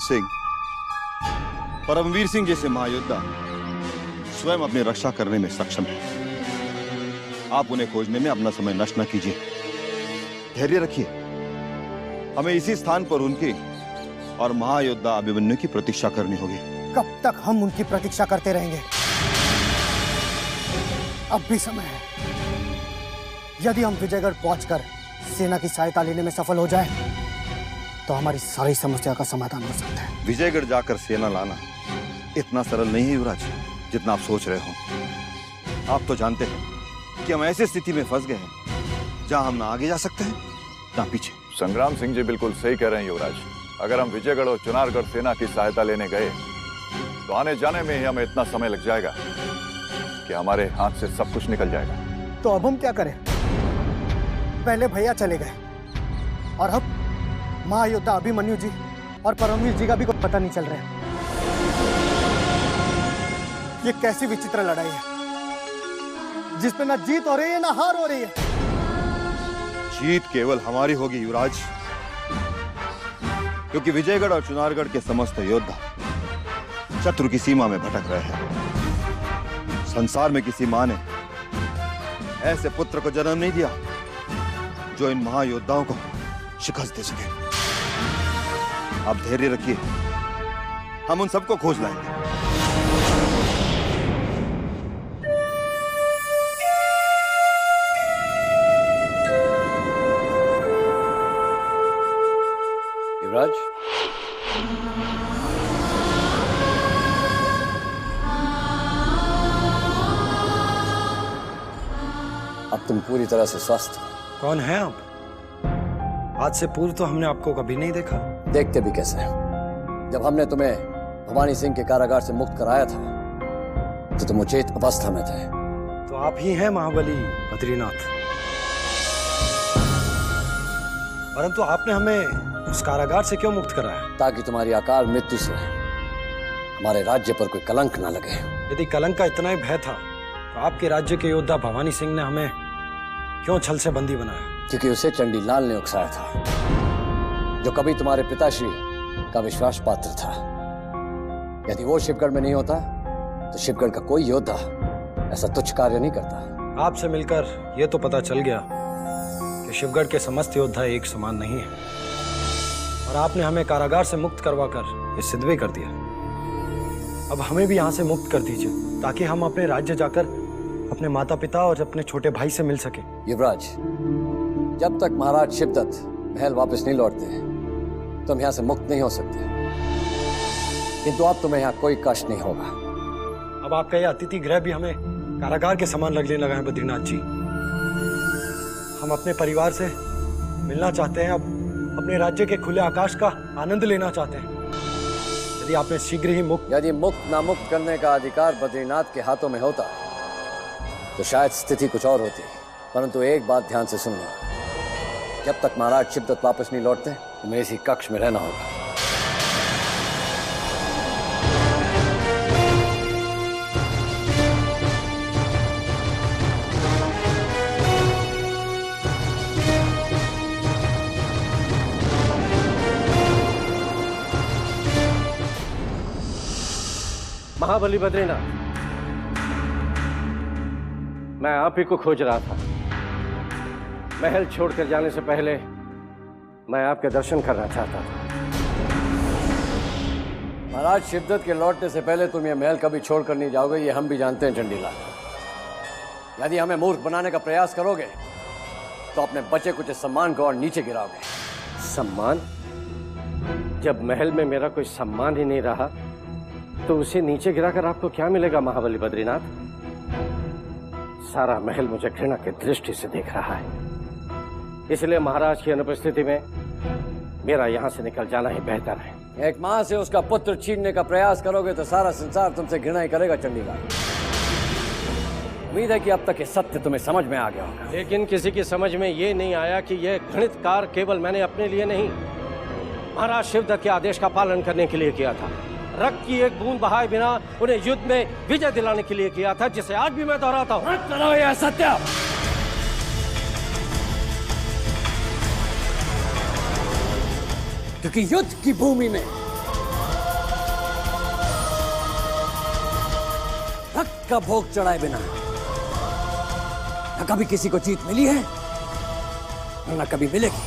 सिंह, परमवीर सिंह जैसे महायोद्धा स्वयं अपनी रक्षा करने में सक्षम है। आप उन्हें खोजने में अपना समय नष्ट न कीजिए, धैर्य रखिए। हमें इसी स्थान पर उनकी और महायोद्धा अभिमन्यु की प्रतीक्षा करनी होगी। कब तक हम उनकी प्रतीक्षा करते रहेंगे? अब भी समय है। यदि हम विजयगढ़ पहुंचकर सेना की सहायता लेने में सफल हो जाए तो हमारी सारी समस्या का समाधान हो सकता है। विजयगढ़ जाकर सेना लाना इतना सरल नहीं है युवराज, जितना आप सोच रहे हो। आप तो जानते हैं कि हम ऐसी स्थिति में फंस गए हैं जहां हम ना आगे जा सकते हैं ना पीछे। संग्राम सिंह जी बिल्कुल सही कह रहे हैं युवराज। अगर हम विजयगढ़ और चुनारगढ़ सेना की सहायता लेने गए तो आने जाने में ही हमें इतना समय लग जाएगा कि हमारे हाथ से सब कुछ निकल जाएगा। तो अब हम क्या करें? पहले भैया चले गए और अब महायोद्धा अभिमन्यु जी और परमवीर जी का भी कोई पता नहीं चल रहा है। ये कैसी विचित्र लड़ाई है जिसमें ना जीत हो रही है ना हार हो रही है। जीत केवल हमारी होगी युवराज, क्योंकि विजयगढ़ और चुनारगढ़ के समस्त योद्धा शत्रु की सीमा में भटक रहे हैं। संसार में किसी मां ने ऐसे पुत्र को जन्म नहीं दिया जो इन महायोद्धाओं को शिकस्त दे सके। आप धैर्य रखिए, हम उन सबको खोज लाएंगे। युवराज, अब तुम पूरी तरह से स्वस्थ हो। कौन है आप? आज से पूर्व तो हमने आपको कभी नहीं देखा। देखते भी कैसे? जब हमने तुम्हें भवानी सिंह के कारागार से मुक्त कराया था तो तुम उचित अवस्था में थे। तो आप ही हैं महाबली बद्रीनाथ। परंतु आपने हमें उस कारागार से क्यों मुक्त कराया? ताकि तुम्हारी अकाल मृत्यु से हमारे राज्य पर कोई कलंक न लगे। यदि कलंक का इतना ही भय था तो आपके राज्य के योद्धा भवानी सिंह ने हमें क्यों छल से बंदी बनाया? क्योंकि उसे चंडीलाल ने उकसाया था, जो कभी तुम्हारे पिताश्री का विश्वास पात्र था। यदि वो शिवगढ़ में नहीं होता तो शिवगढ़ का कोई योद्धा ऐसा तुच्छ कार्य नहीं करता। आपसे मिलकर ये तो पता चल गया कि शिवगढ़ के समस्त योद्धा एक समान नहीं है, और आपने हमें कारागार से मुक्त करवाकर ये सिद्ध भी कर दिया। अब हमें भी यहाँ से मुक्त कर दीजिए ताकि हम अपने राज्य जाकर अपने माता पिता और अपने छोटे भाई से मिल सके। युवराज, जब तक महाराज शिवदत्त महल वापस नहीं लौटते तुम यहाँ से मुक्त नहीं हो सकते। किंतु अब तुम्हें यहाँ कोई कष्ट नहीं होगा। अब आपका यह अतिथि गृह भी हमें कारागार के समान लगने लगा है बद्रीनाथ जी। हम अपने परिवार से मिलना चाहते हैं, अब अपने राज्य के खुले आकाश का आनंद लेना चाहते हैं। यदि आपने शीघ्र ही मुक्त नामुक्त करने का अधिकार बद्रीनाथ के हाथों में होता तो शायद स्थिति कुछ और होती। परंतु एक बात ध्यान से सुनना, जब तक महाराज शिवदत्त वापस नहीं लौटते तुम्हें इसी कक्ष में रहना होगा। महाबली बद्रीनाथ, मैं आप ही को खोज रहा था। महल छोड़कर जाने से पहले मैं आपके दर्शन करना चाहता था। महाराज शिवदत्त के लौटने से पहले तुम ये महल कभी छोड़कर नहीं जाओगे, ये हम भी जानते हैं चंडीलाल। यदि हमें मूर्ख बनाने का प्रयास करोगे तो अपने बचे कुछ सम्मान को और नीचे गिराओगे। सम्मान? जब महल में मेरा कोई सम्मान ही नहीं रहा तो उसे नीचे गिराकर आपको क्या मिलेगा महाबली बद्रीनाथ? सारा महल मुझे घृणा की दृष्टि से देख रहा है, इसलिए महाराज की अनुपस्थिति में मेरा यहाँ से निकल जाना ही बेहतर है। एक माँ से उसका पुत्र छीनने का प्रयास करोगे तो सारा संसार तुमसे घृणा ही करेगा चंडीलाल। उम्मीद है कि अब तक ये सत्य तुम्हें समझ में आ गया होगा। लेकिन किसी की समझ में ये नहीं आया कि यह घृणित कार्य केवल मैंने अपने लिए नहीं, महाराज शिवदत्त के आदेश का पालन करने के लिए किया था। रक्त की एक बूंद बहाए बिना उन्हें युद्ध में विजय दिलाने के लिए किया था, जिसे आज भी मैं दोहराता हूं। चलो यह सत्य। क्योंकि युद्ध की भूमि में रक्त का भोग चढ़ाए बिना न कभी किसी को जीत मिली है न कभी मिलेगी।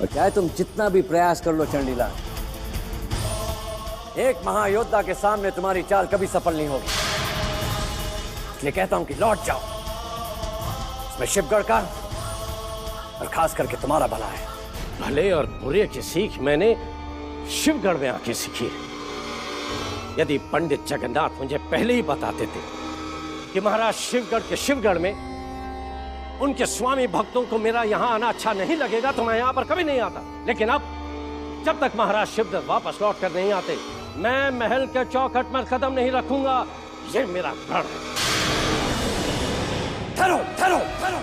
और चाहे तुम जितना भी प्रयास कर लो चंडीलाल, एक महायोद्धा के सामने तुम्हारी चाल कभी सफल नहीं होगी। इसलिए कहता हूं कि लौट जाओ। इसमें शिवगढ़ का और खास करके तुम्हारा भला है। भले और बुरे की सीख मैंने शिवगढ़ में आके सीखी। यदि पंडित जगन्नाथ मुझे पहले ही बताते थे कि महाराज शिवगढ़ के शिवगढ़ में उनके स्वामी भक्तों को मेरा यहाँ आना अच्छा नहीं लगेगा तो मैं यहाँ पर कभी नहीं आता। लेकिन अब जब तक महाराज शिवदत्त वापस लौट कर नहीं आते मैं महल के चौखट में कदम नहीं रखूंगा। ये मेरा प्रण है। ठहरो, ठहरो, ठहरो।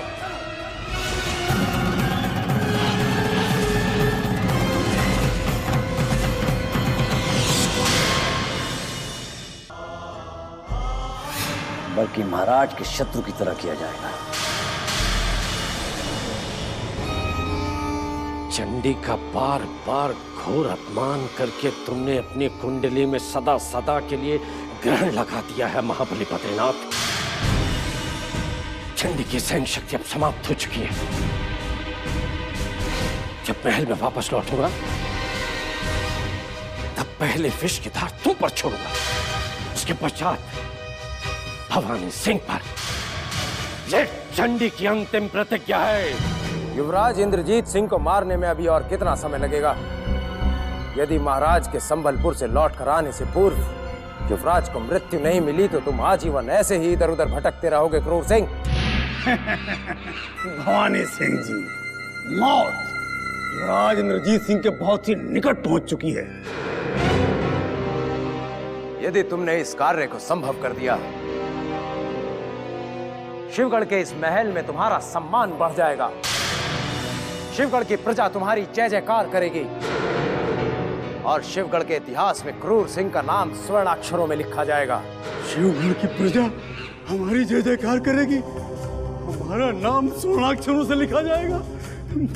बल्कि महाराज के शत्रु की तरह किया जाएगा। चंडी का बार बार घोर अपमान करके तुमने अपनी कुंडली में सदा सदा के लिए ग्रहण लगा दिया है महाबली बद्रीनाथ। चंडी की सहन शक्ति अब समाप्त हो चुकी है। जब महल में वापस लौटूंगा तब पहले विष की धार तुम पर छोड़ूंगा, उसके पश्चात भवानी सिंह पर। ये चंडी की अंतिम प्रतिज्ञा है। युवराज इंद्रजीत सिंह को मारने में अभी और कितना समय लगेगा? यदि महाराज के संबलपुर से लौट कर आने से पूर्व युवराज को मृत्यु नहीं मिली तो तुम आजीवन ऐसे ही इधर उधर भटकते रहोगे क्रूर सिंह। भवानी सिंह जी, मौत युवराज इंद्रजीत सिंह के बहुत ही निकट पहुंच चुकी है। यदि तुमने इस कार्य को संभव कर दिया, शिवगढ़ के इस महल में तुम्हारा सम्मान बढ़ जाएगा। शिवगढ़ की प्रजा तुम्हारी जय जयकार करेगी और शिवगढ़ के इतिहास में क्रूर सिंह का नाम स्वर्णाक्षरों में लिखा जाएगा। शिवगढ़ की प्रजा हमारी जय जयकार करेगी, हमारा नाम स्वर्णाक्षरों से लिखा जाएगा।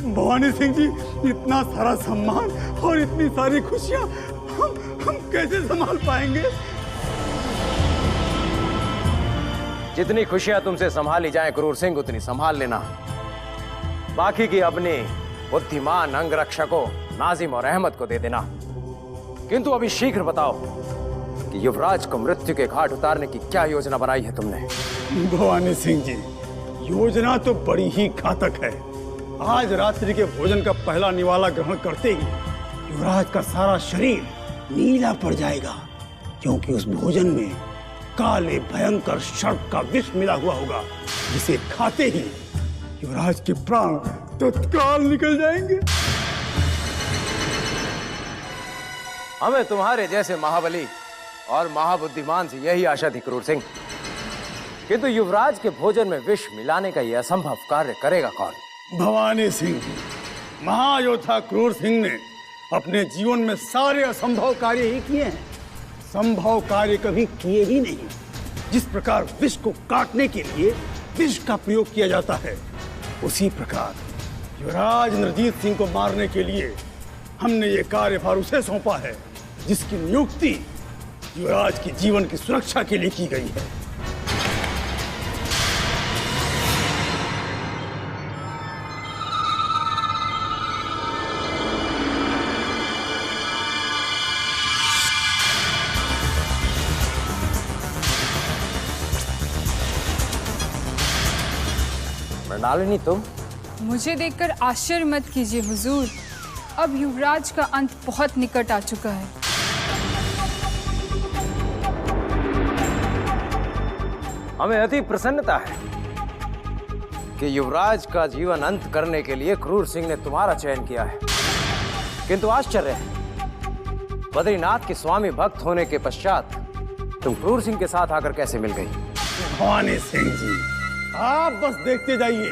भवानी सिंह जी, इतना सारा सम्मान और इतनी सारी खुशियां हम कैसे संभाल पाएंगे? जितनी खुशियां तुमसे संभाली जाए क्रूर सिंह, उतनी संभाल लेना। बाकी की अपने बुद्धिमान अंगरक्षकों नाजिम और अहमद को दे देना। किंतु अभी शीघ्र बताओ कि युवराज को मृत्यु के घाट उतारने की क्या योजना बनाई है तुमने? भवानी सिंह जी, योजना तो बड़ी ही घातक है। आज रात्रि के भोजन का पहला निवाला ग्रहण करते ही युवराज का सारा शरीर नीला पड़ जाएगा, क्योंकि उस भोजन में काले भयंकर सर्प का विष मिला हुआ होगा, जिसे खाते ही युवराज के प्राण तत्काल निकल जाएंगे। हमें तुम्हारे जैसे महाबली और महाबुद्धिमान से यही आशा थी क्रूर सिंह, किंतु युवराज के भोजन में विष मिलाने का यह असंभव कार्य करेगा कौन? भवानी सिंह जी, महायोद्धा क्रूर सिंह ने अपने जीवन में सारे असंभव कार्य ही किए हैं, संभव कार्य कभी किए ही नहीं। जिस प्रकार विष को काटने के लिए विष का प्रयोग किया जाता है, उसी प्रकार युवराज इंद्रजीत सिंह को मारने के लिए हमने ये कार्यभार उसे सौंपा है, जिसकी नियुक्ति युवराज की जीवन की सुरक्षा के लिए की गई है। मृणालिनी, तुम? मुझे देखकर आश्चर्य मत कीजिए हुजूर, अब युवराज का अंत बहुत निकट आ चुका है। हमें अति प्रसन्नता है कि युवराज का जीवन अंत करने के लिए क्रूर सिंह ने तुम्हारा चयन किया है, किंतु आश्चर्य है, बद्रीनाथ के स्वामी भक्त होने के पश्चात तुम क्रूर सिंह के साथ आकर कैसे मिल गई? भवानी सिंह जी, आप बस देखते जाइए,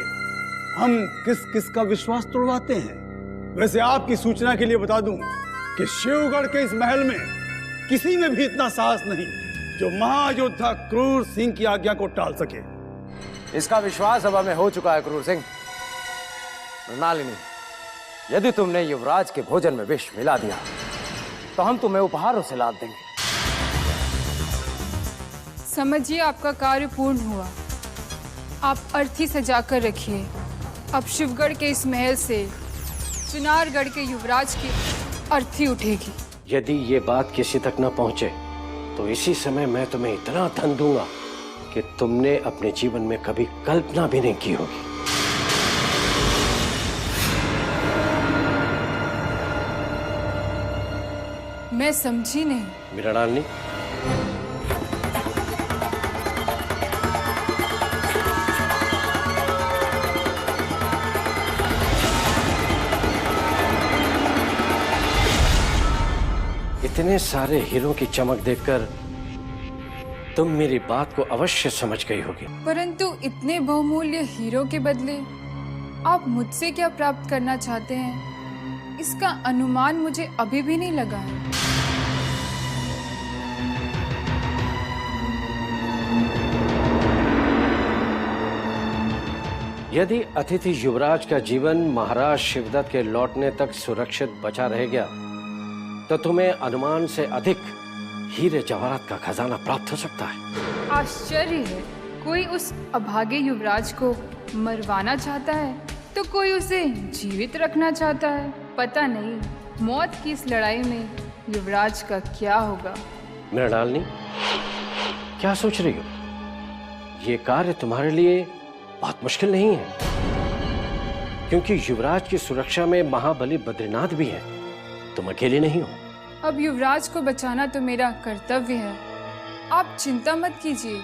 हम किस किस का विश्वास तोड़वाते हैं। वैसे आपकी सूचना के लिए बता दूं कि शिवगढ़ के इस महल में किसी में भी इतना साहस नहीं जो महायोद्धा क्रूर सिंह की आज्ञा को टाल सके। इसका विश्वास अब हमें हो चुका है क्रूर सिंह। मृणालिनी, यदि तुमने युवराज के भोजन में विष मिला दिया तो हम तुम्हें उपहारों से लाद देंगे। समझिए आपका कार्य पूर्ण हुआ। आप अर्थी सजाकर रखिए। अब शिवगढ़ के इस महल से चुनारगढ़ के युवराज की अर्थी उठेगी। यदि ये बात किसी तक न पहुंचे तो इसी समय मैं तुम्हें इतना धन दूंगा कि तुमने अपने जीवन में कभी कल्पना भी नहीं की होगी। मैं समझी नहीं। मृणालिनी, इतने सारे हीरों की चमक देखकर तुम मेरी बात को अवश्य समझ गई होगी। परंतु इतने बहुमूल्य हीरो के बदले आप मुझसे क्या प्राप्त करना चाहते हैं, इसका अनुमान मुझे अभी भी नहीं लगा है। यदि अतिथि युवराज का जीवन महाराज शिवदत्त के लौटने तक सुरक्षित बचा रह गया तो तुम्हें अनुमान से अधिक हीरे जवाहरात का खजाना प्राप्त हो सकता है। आश्चर्य है, कोई उस अभागे युवराज को मरवाना चाहता है तो कोई उसे जीवित रखना चाहता है। पता नहीं मौत की इस लड़ाई में युवराज का क्या होगा। मृणालिनी, क्या सोच रही हो? ये कार्य तुम्हारे लिए बहुत मुश्किल नहीं है, क्योंकि युवराज की सुरक्षा में महाबली बद्रीनाथ भी है। तुम अकेले नहीं हो। अब युवराज को बचाना तो मेरा कर्तव्य है। आप चिंता मत कीजिए,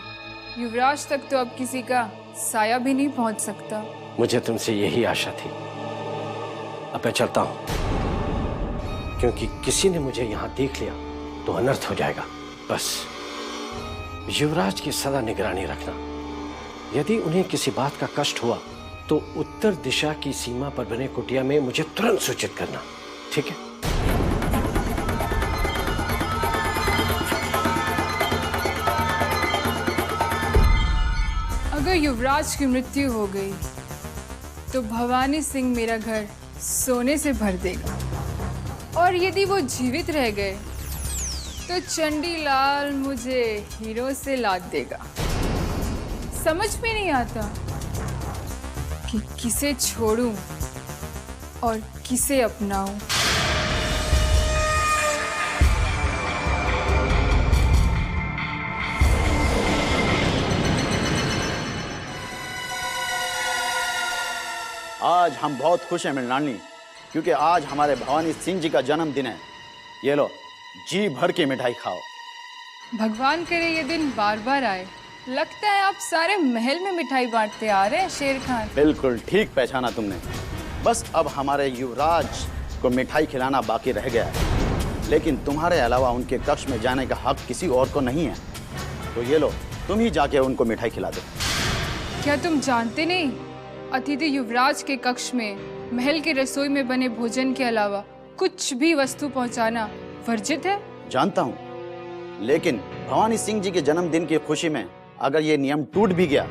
युवराज तक तो अब किसी का साया भी नहीं पहुंच सकता। मुझे तुमसे यही आशा थी। अब मैं चलता हूं, क्योंकि किसी ने मुझे यहां देख लिया तो अनर्थ हो जाएगा। बस युवराज की सदा निगरानी रखना। यदि उन्हें किसी बात का कष्ट हुआ तो उत्तर दिशा की सीमा पर बने कुटिया में मुझे तुरंत सूचित करना, ठीक है? अगर युवराज की मृत्यु हो गई तो भवानी सिंह मेरा घर सोने से भर देगा, और यदि वो जीवित रह गए तो चंडीलाल मुझे हीरो से लाद देगा। समझ में नहीं आता कि किसे छोड़ूं और किसे अपनाऊं। आज हम बहुत खुश हैं मृणालिनी, क्योंकि आज हमारे भवानी सिंह जी का जन्मदिन है। ये लो, जी भर के मिठाई खाओ। भगवान करे ये दिन बार बार आए। लगता है आप सारे महल में मिठाई बांटते आ रहे हैं शेर खान। बिल्कुल ठीक पहचाना तुमने। बस अब हमारे युवराज को मिठाई खिलाना बाकी रह गया है, लेकिन तुम्हारे अलावा उनके कक्ष में जाने का हक किसी और को नहीं है। तो ये लो, तुम ही जाके उनको मिठाई खिला दो। क्या तुम जानते नहीं, अतिथि युवराज के कक्ष में महल के रसोई में बने भोजन के अलावा कुछ भी वस्तु पहुंचाना वर्जित है? जानता हूँ, लेकिन भवानी सिंह जी के जन्मदिन की खुशी में अगर ये नियम टूट भी गया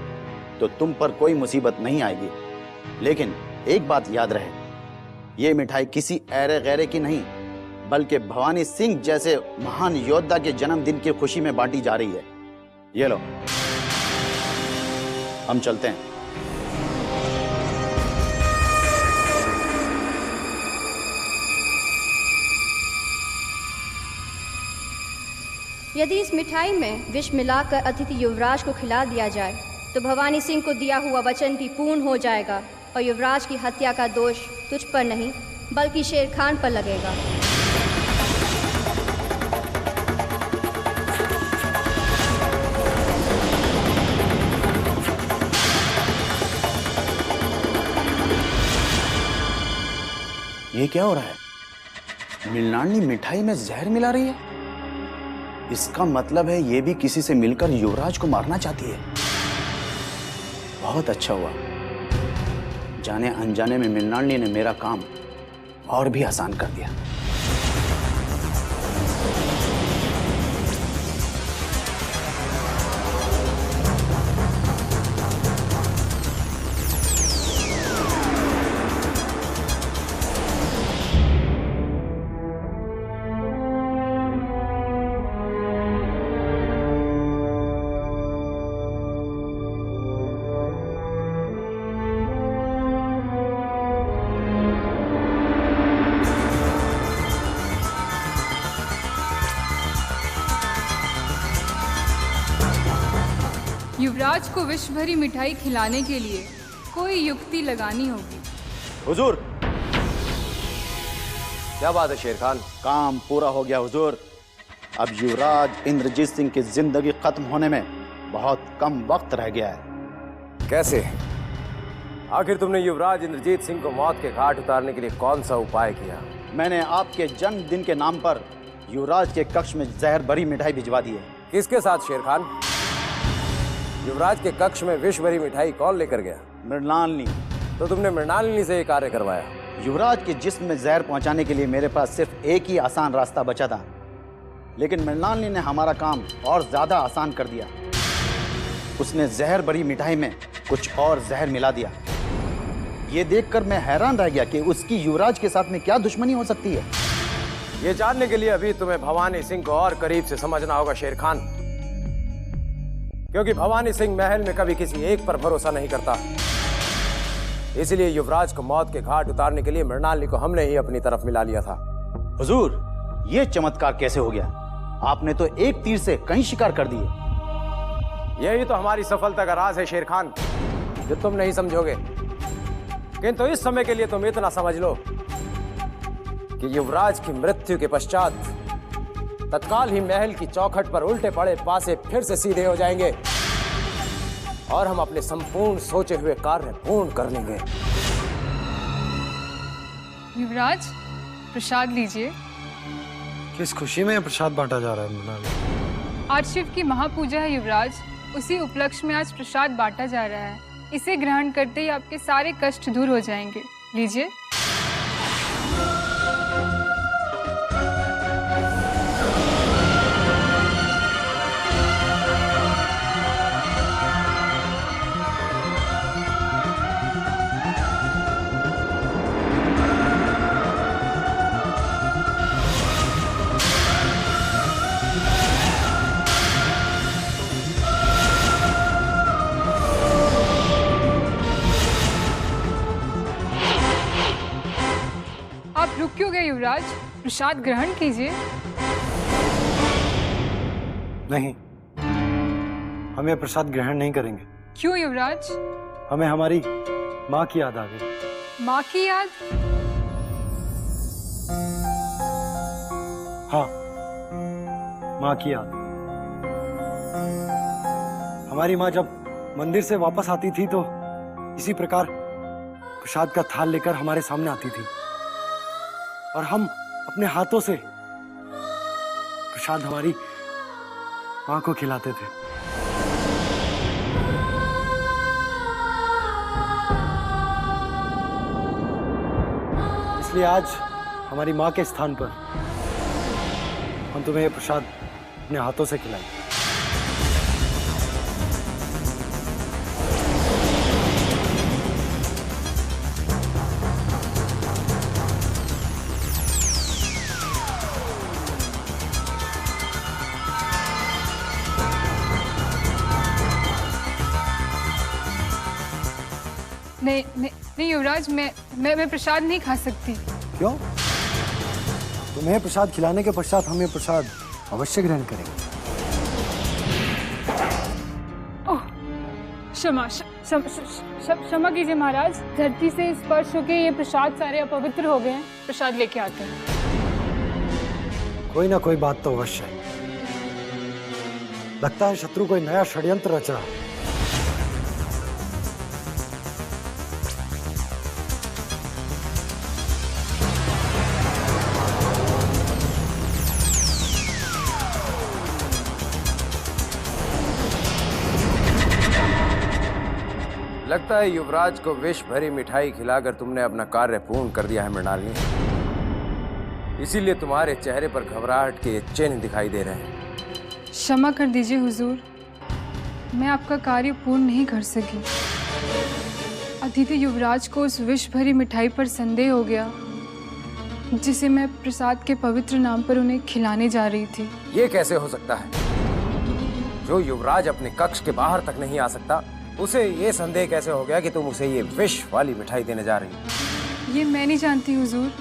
तो तुम पर कोई मुसीबत नहीं आएगी। लेकिन एक बात याद रहे, ये मिठाई किसी ऐरे गैरे की नहीं, बल्कि भवानी सिंह जैसे महान योद्धा के जन्मदिन की खुशी में बांटी जा रही है। ये लो, हम चलते हैं। यदि इस मिठाई में विष मिलाकर अतिथि युवराज को खिला दिया जाए तो भवानी सिंह को दिया हुआ वचन भी पूर्ण हो जाएगा और युवराज की हत्या का दोष तुझ पर नहीं बल्कि शेर खान पर लगेगा। ये क्या हो रहा है? मृणालिनी मिठाई में जहर मिला रही है। इसका मतलब है ये भी किसी से मिलकर युवराज को मारना चाहती है। बहुत अच्छा हुआ, जाने अनजाने में मृणालिनी ने मेरा काम और भी आसान कर दिया। युवराज को विष भरी मिठाई खिलाने के लिए कोई युक्ति लगानी होगी। हुजूर, क्या बात है शेर खान? काम पूरा हो गया हुजूर। अब युवराज इंद्रजीत सिंह की जिंदगी खत्म होने में बहुत कम वक्त रह गया है। कैसे? आखिर तुमने युवराज इंद्रजीत सिंह को मौत के घाट उतारने के लिए कौन सा उपाय किया? मैंने आपके जन्मदिन के नाम पर युवराज के कक्ष में जहर भरी मिठाई भिजवा दी है। किसके साथ शेर खान? युवराज के कक्ष में विष भरी मिठाई कौन लेकर गया? मृणालिनी। तो तुमने मृणालिनी से ये कार्य करवाया? युवराज के जिस्म में जहर पहुंचाने के लिए मेरे पास सिर्फ एक ही आसान रास्ता बचा था, लेकिन मृणालिनी ने हमारा काम और ज्यादा आसान कर दिया। उसने जहर भरी मिठाई में कुछ और जहर मिला दिया। ये देखकर मैं हैरान रह गया कि उसकी युवराज के साथ में क्या दुश्मनी हो सकती है। ये जानने के लिए अभी तुम्हें भवानी सिंह को और करीब से समझना होगा शेर खान, क्योंकि भवानी सिंह महल में कभी किसी एक पर भरोसा नहीं करता। इसलिए युवराज को मौत के घाट उतारने के लिए मृणालिनी को हमने ही अपनी तरफ मिला लिया था। हुजूर, ये चमत्कार कैसे हो गया? आपने तो एक तीर से कई शिकार कर दिए। यही तो हमारी सफलता का राज है शेर खान, जो तुम नहीं समझोगे। किंतु इस समय के लिए तुम इतना समझ लो कि युवराज की मृत्यु के पश्चात तत्काल ही महल की चौखट पर उल्टे पड़े पासे फिर से सीधे हो जाएंगे और हम अपने संपूर्ण सोचे हुए कार्य पूर्ण कर लेंगे। युवराज, प्रसाद लीजिए। किस खुशी में प्रसाद बांटा जा रहा है मृणालिनी? आज शिव की महापूजा है युवराज, उसी उपलक्ष्य में आज प्रसाद बांटा जा रहा है। इसे ग्रहण करते ही आपके सारे कष्ट दूर हो जाएंगे। लीजिए। रुक क्यों गए युवराज? प्रसाद ग्रहण कीजिए। नहीं, हम ये प्रसाद ग्रहण नहीं करेंगे। क्यों युवराज? हमें हमारी माँ की याद आ गई। माँ की याद? हाँ, माँ की याद। हमारी माँ जब मंदिर से वापस आती थी तो इसी प्रकार प्रसाद का थाल लेकर हमारे सामने आती थी और हम अपने हाथों से प्रसाद हमारी माँ को खिलाते थे। इसलिए आज हमारी माँ के स्थान पर हम तुम्हें ये प्रसाद अपने हाथों से खिलाएंगे। नहीं युवराज, मैं प्रसाद नहीं खा सकती। क्यों? तुम्हें प्रसाद खिलाने के पश्चात हम ये प्रसाद अवश्य ग्रहण करेंगे। ओह, क्षमा कीजिए महाराज, धरती से स्पर्श होके ये प्रसाद सारे अपवित्र हो गए हैं। प्रसाद लेके आते हैं। कोई ना कोई बात तो अवश्य है। लगता है शत्रु कोई नया षड्यंत्र रच रहा है। लगता है युवराज को विष भरी मिठाई खिलाकर तुमने अपना कार्य पूर्ण कर दिया है मृणालिनी, इसीलिए तुम्हारे चेहरे पर घबराहट के चिन्ह दिखाई दे रहे हैं। क्षमा कर दीजिए हुजूर, मैं आपका कार्य पूर्ण नहीं कर सकी। अतिथि युवराज को उस विष भरी मिठाई पर संदेह हो गया जिसे मैं प्रसाद के पवित्र नाम पर उन्हें खिलाने जा रही थी। ये कैसे हो सकता है? जो युवराज अपने कक्ष के बाहर तक नहीं आ सकता, उसे ये संदेह कैसे हो गया कि तुम उसे ये विष वाली मिठाई देने जा रही हो? ये मैं नहीं जानती हुजूर,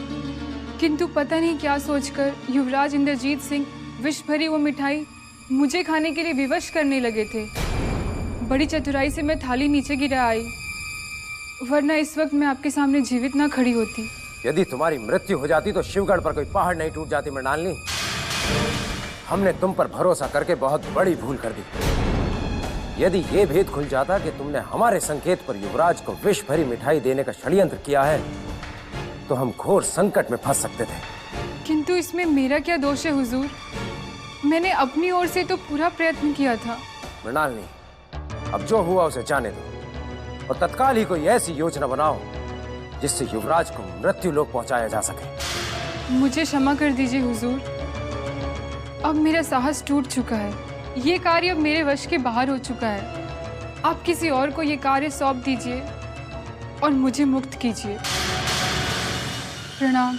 किंतु पता नहीं क्या सोचकर युवराज इंद्रजीत सिंह विष भरी वो मिठाई मुझे खाने के लिए विवश करने लगे थे। बड़ी चतुराई से मैं थाली नीचे गिरा आई, वरना इस वक्त मैं आपके सामने जीवित ना खड़ी होती। यदि तुम्हारी मृत्यु हो जाती तो शिवगढ़ पर कोई पहाड़ नहीं टूट जाती मृणालिनी। हमने तुम पर भरोसा करके बहुत बड़ी भूल कर दी। यदि ये भेद खुल जाता कि तुमने हमारे संकेत पर युवराज को विष भरी मिठाई देने का षड्यंत्र किया है, तो हम घोर संकट में फंस सकते थे। किंतु इसमें मेरा क्या दोष है हुजूर? मैंने अपनी ओर से तो पूरा प्रयत्न किया था। मृणालिनी, अब जो हुआ उसे जाने दो और तत्काल ही कोई ऐसी योजना बनाओ जिससे युवराज को मृत्यु लोक पहुंचाया जा सके। मुझे क्षमा कर दीजिए हुजूर, अब मेरा साहस टूट चुका है। ये कार्य अब मेरे वश के बाहर हो चुका है। आप किसी और को ये कार्य सौंप दीजिए और मुझे मुक्त कीजिए। प्रणाम।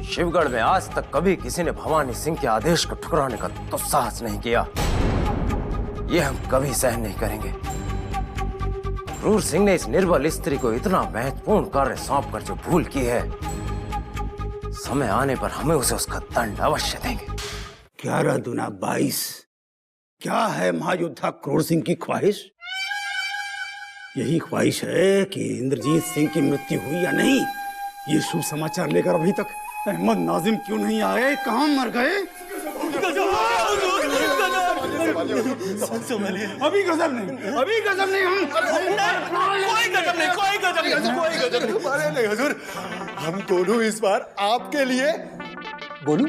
शिवगढ़ में आज तक कभी किसी ने भवानी सिंह के आदेश को ठुकराने का तो साहस नहीं किया। ये हम कभी सहन नहीं करेंगे। क्रूर सिंह ने इस निर्बल स्त्री को इतना महत्वपूर्ण कार्य सौंप कर जो भूल की है, समय आने पर हमें उसे उसका दंड अवश्य देंगे। 11 दूना 22। क्या है महायोद्धा क्रूर सिंह की ख्वाहिश? यही ख्वाहिश है कि इंद्रजीत सिंह की मृत्यु हुई या नहीं। ये शुभ समाचार लेकर अभी तक अहमद नाजिम क्यों नहीं आए? कहाँ मर गए? अभी गजब नहीं, अभी गजब नहीं। अरे नहीं हुजूर, हम दोनों इस बार आपके लिए बोलू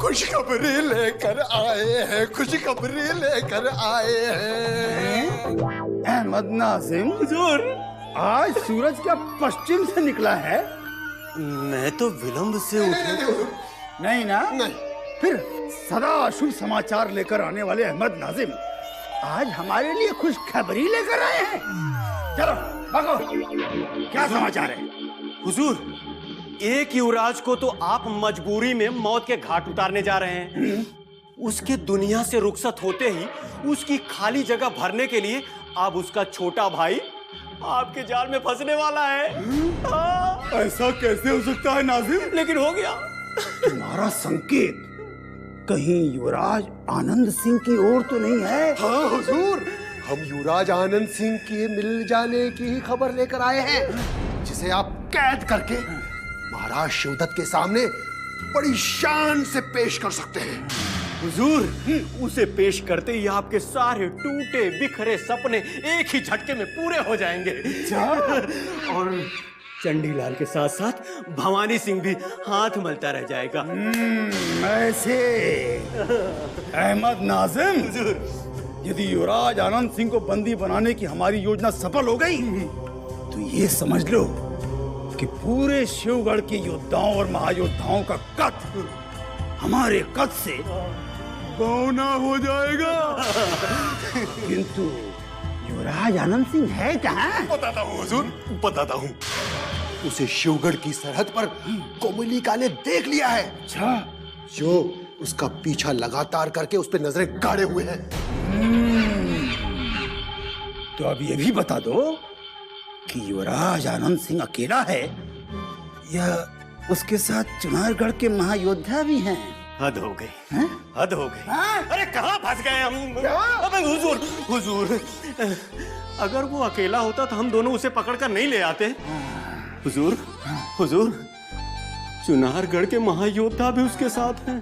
खुशखबरी लेकर आए हैं, खुशखबरी लेकर आए हैं। अहमद नाजिम हुजूर, आज सूरज क्या पश्चिम से निकला है? मैं तो विलंब से उठा। नहीं ना? नहीं। फिर सदा शुभ समाचार लेकर आने वाले अहमद नाजिम आज हमारे लिए खुशखबरी लेकर आए हैं। चलो भागो, क्या समाचार है? हुजूर, एक युवराज को तो आप मजबूरी में मौत के घाट उतारने जा रहे हैं। उसके दुनिया से रुखसत होते ही उसकी खाली जगह भरने के लिए अब उसका छोटा भाई आपके जाल में फंसने वाला है। ऐसा कैसे हो सकता है नाजिम? लेकिन हो गया। तुम्हारा संकेत कहीं युवराज आनंद सिंह की ओर तो नहीं है? हाँ हुजूर, हम युवराज आनंद सिंह के मिल जाने की ही खबर लेकर आए हैं, जिसे आप कैद करके महाराज शिवदत्त के सामने बड़ी शान से पेश कर सकते हैं। हुजूर, उसे पेश करते ही आपके सारे टूटे बिखरे सपने एक ही झटके में पूरे हो जाएंगे। और चंडीलाल के साथ साथ भवानी सिंह भी हाथ मलता रह जाएगा। ऐसे अहमद नाजिम, यदि युवराज आनंद सिंह को बंदी बनाने की हमारी योजना सफल हो गई तो ये समझ लो कि पूरे शिवगढ़ के योद्धाओं और महायोद्धाओं का कद हमारे कद से गौना हो जाएगा। किंतु युवराज आनंद सिंह है कहाँ? बताता हूँ हुजूर, बताता हूँ। उसे शिवगढ़ की सरहद पर कोमलिका ने देख लिया है। अच्छा, जो उसका पीछा लगातार करके उस पर नजरें गाड़े हुए हैं। तो अब ये भी बता दो कि युवराज आनंद सिंह अकेला है या उसके साथ चुनारगढ़ के महायोद्धा भी हैं? हद हो गई, हद हो गई। अरे कहाँ फंस गए हम? अबे हुजूर, हुजूर, अगर वो अकेला होता तो हम दोनों उसे पकड़कर नहीं ले आते। हुजूर, हुजूर, चुनारगढ़ के महायोद्धा भी उसके साथ हैं।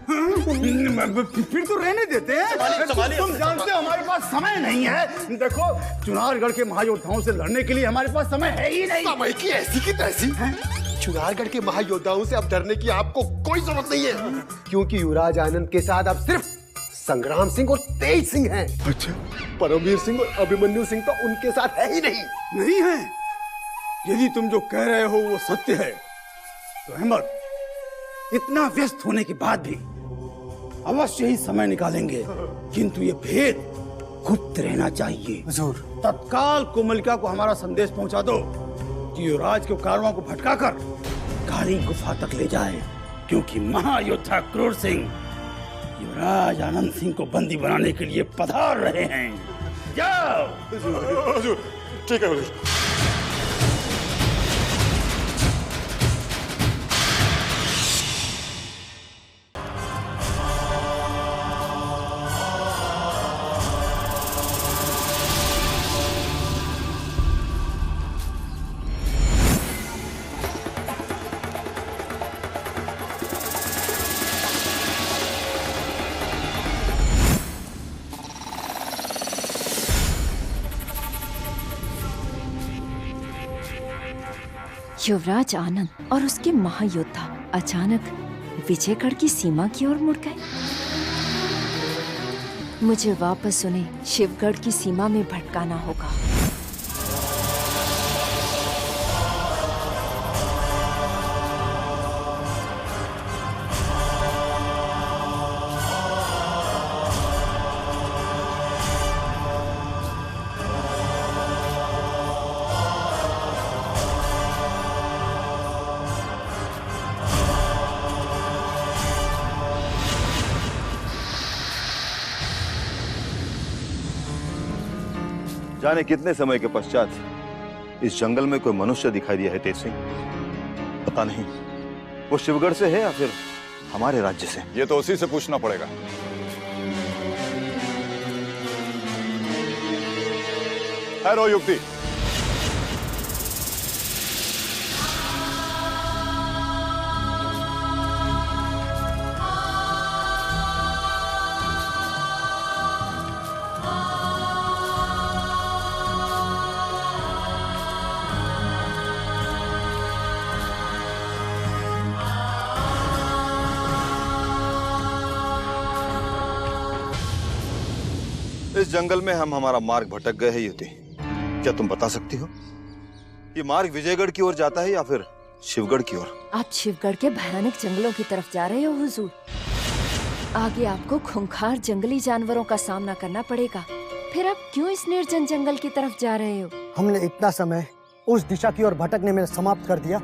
फिर तो रहने देते हैं। तुम जानते हो हमारे पास समय नहीं है। देखो, चुनारगढ़ के महायोद्धाओं से लड़ने के लिए हमारे पास समय है ही नहीं। समय की ऐसी की तैसी। चुनारगढ़ के महायोद्धाओं से अब डरने की आपको कोई जरूरत नहीं है, क्योंकि युवराज आनंद के साथ अब सिर्फ संग्राम सिंह और तेज सिंह हैं। अच्छा, परमवीर सिंह और अभिमन्यु सिंह तो उनके साथ है ही नहीं। नहीं है? यदि तुम जो कह रहे हो वो सत्य है तो अहमद, इतना व्यस्त होने के बाद भी अवश्य ही समय निकालेंगे, किंतु ये भेद गुप्त रहना चाहिए। हुजूर, तत्काल कोमलिका को हमारा संदेश पहुंचा दो कि युवराज के कारवां को भटकाकर काली गुफा तक ले जाए, क्योंकि महायोद्धा क्रूर सिंह युवराज आनंद सिंह को बंदी बनाने के लिए पधार रहे हैं। जाओ। हुजूर, ठीक है हुजूर। युवराज आनंद और उसके महायोद्धा अचानक विजयगढ़ की सीमा की ओर मुड़ गए। मुझे वापस उन्हें शिवगढ़ की सीमा में भटकाना होगा। जाने कितने समय के पश्चात इस जंगल में कोई मनुष्य दिखाई दिया है तेज सिंह। पता नहीं वो शिवगढ़ से है या फिर हमारे राज्य से। ये तो उसी से पूछना पड़ेगा। ठहरो युक्ति। इस जंगल में हम हमारा मार्ग भटक गए हैं युति। क्या तुम बता सकती हो ये मार्ग विजयगढ़ की ओर जाता है या फिर शिवगढ़ की ओर? आप शिवगढ़ के भयानक जंगलों की तरफ जा रहे हो हुजूर। आगे आपको खूंखार जंगली जानवरों का सामना करना पड़ेगा। फिर आप क्यों इस निर्जन जंगल की तरफ जा रहे हो? हमने इतना समय उस दिशा की ओर भटकने में समाप्त कर दिया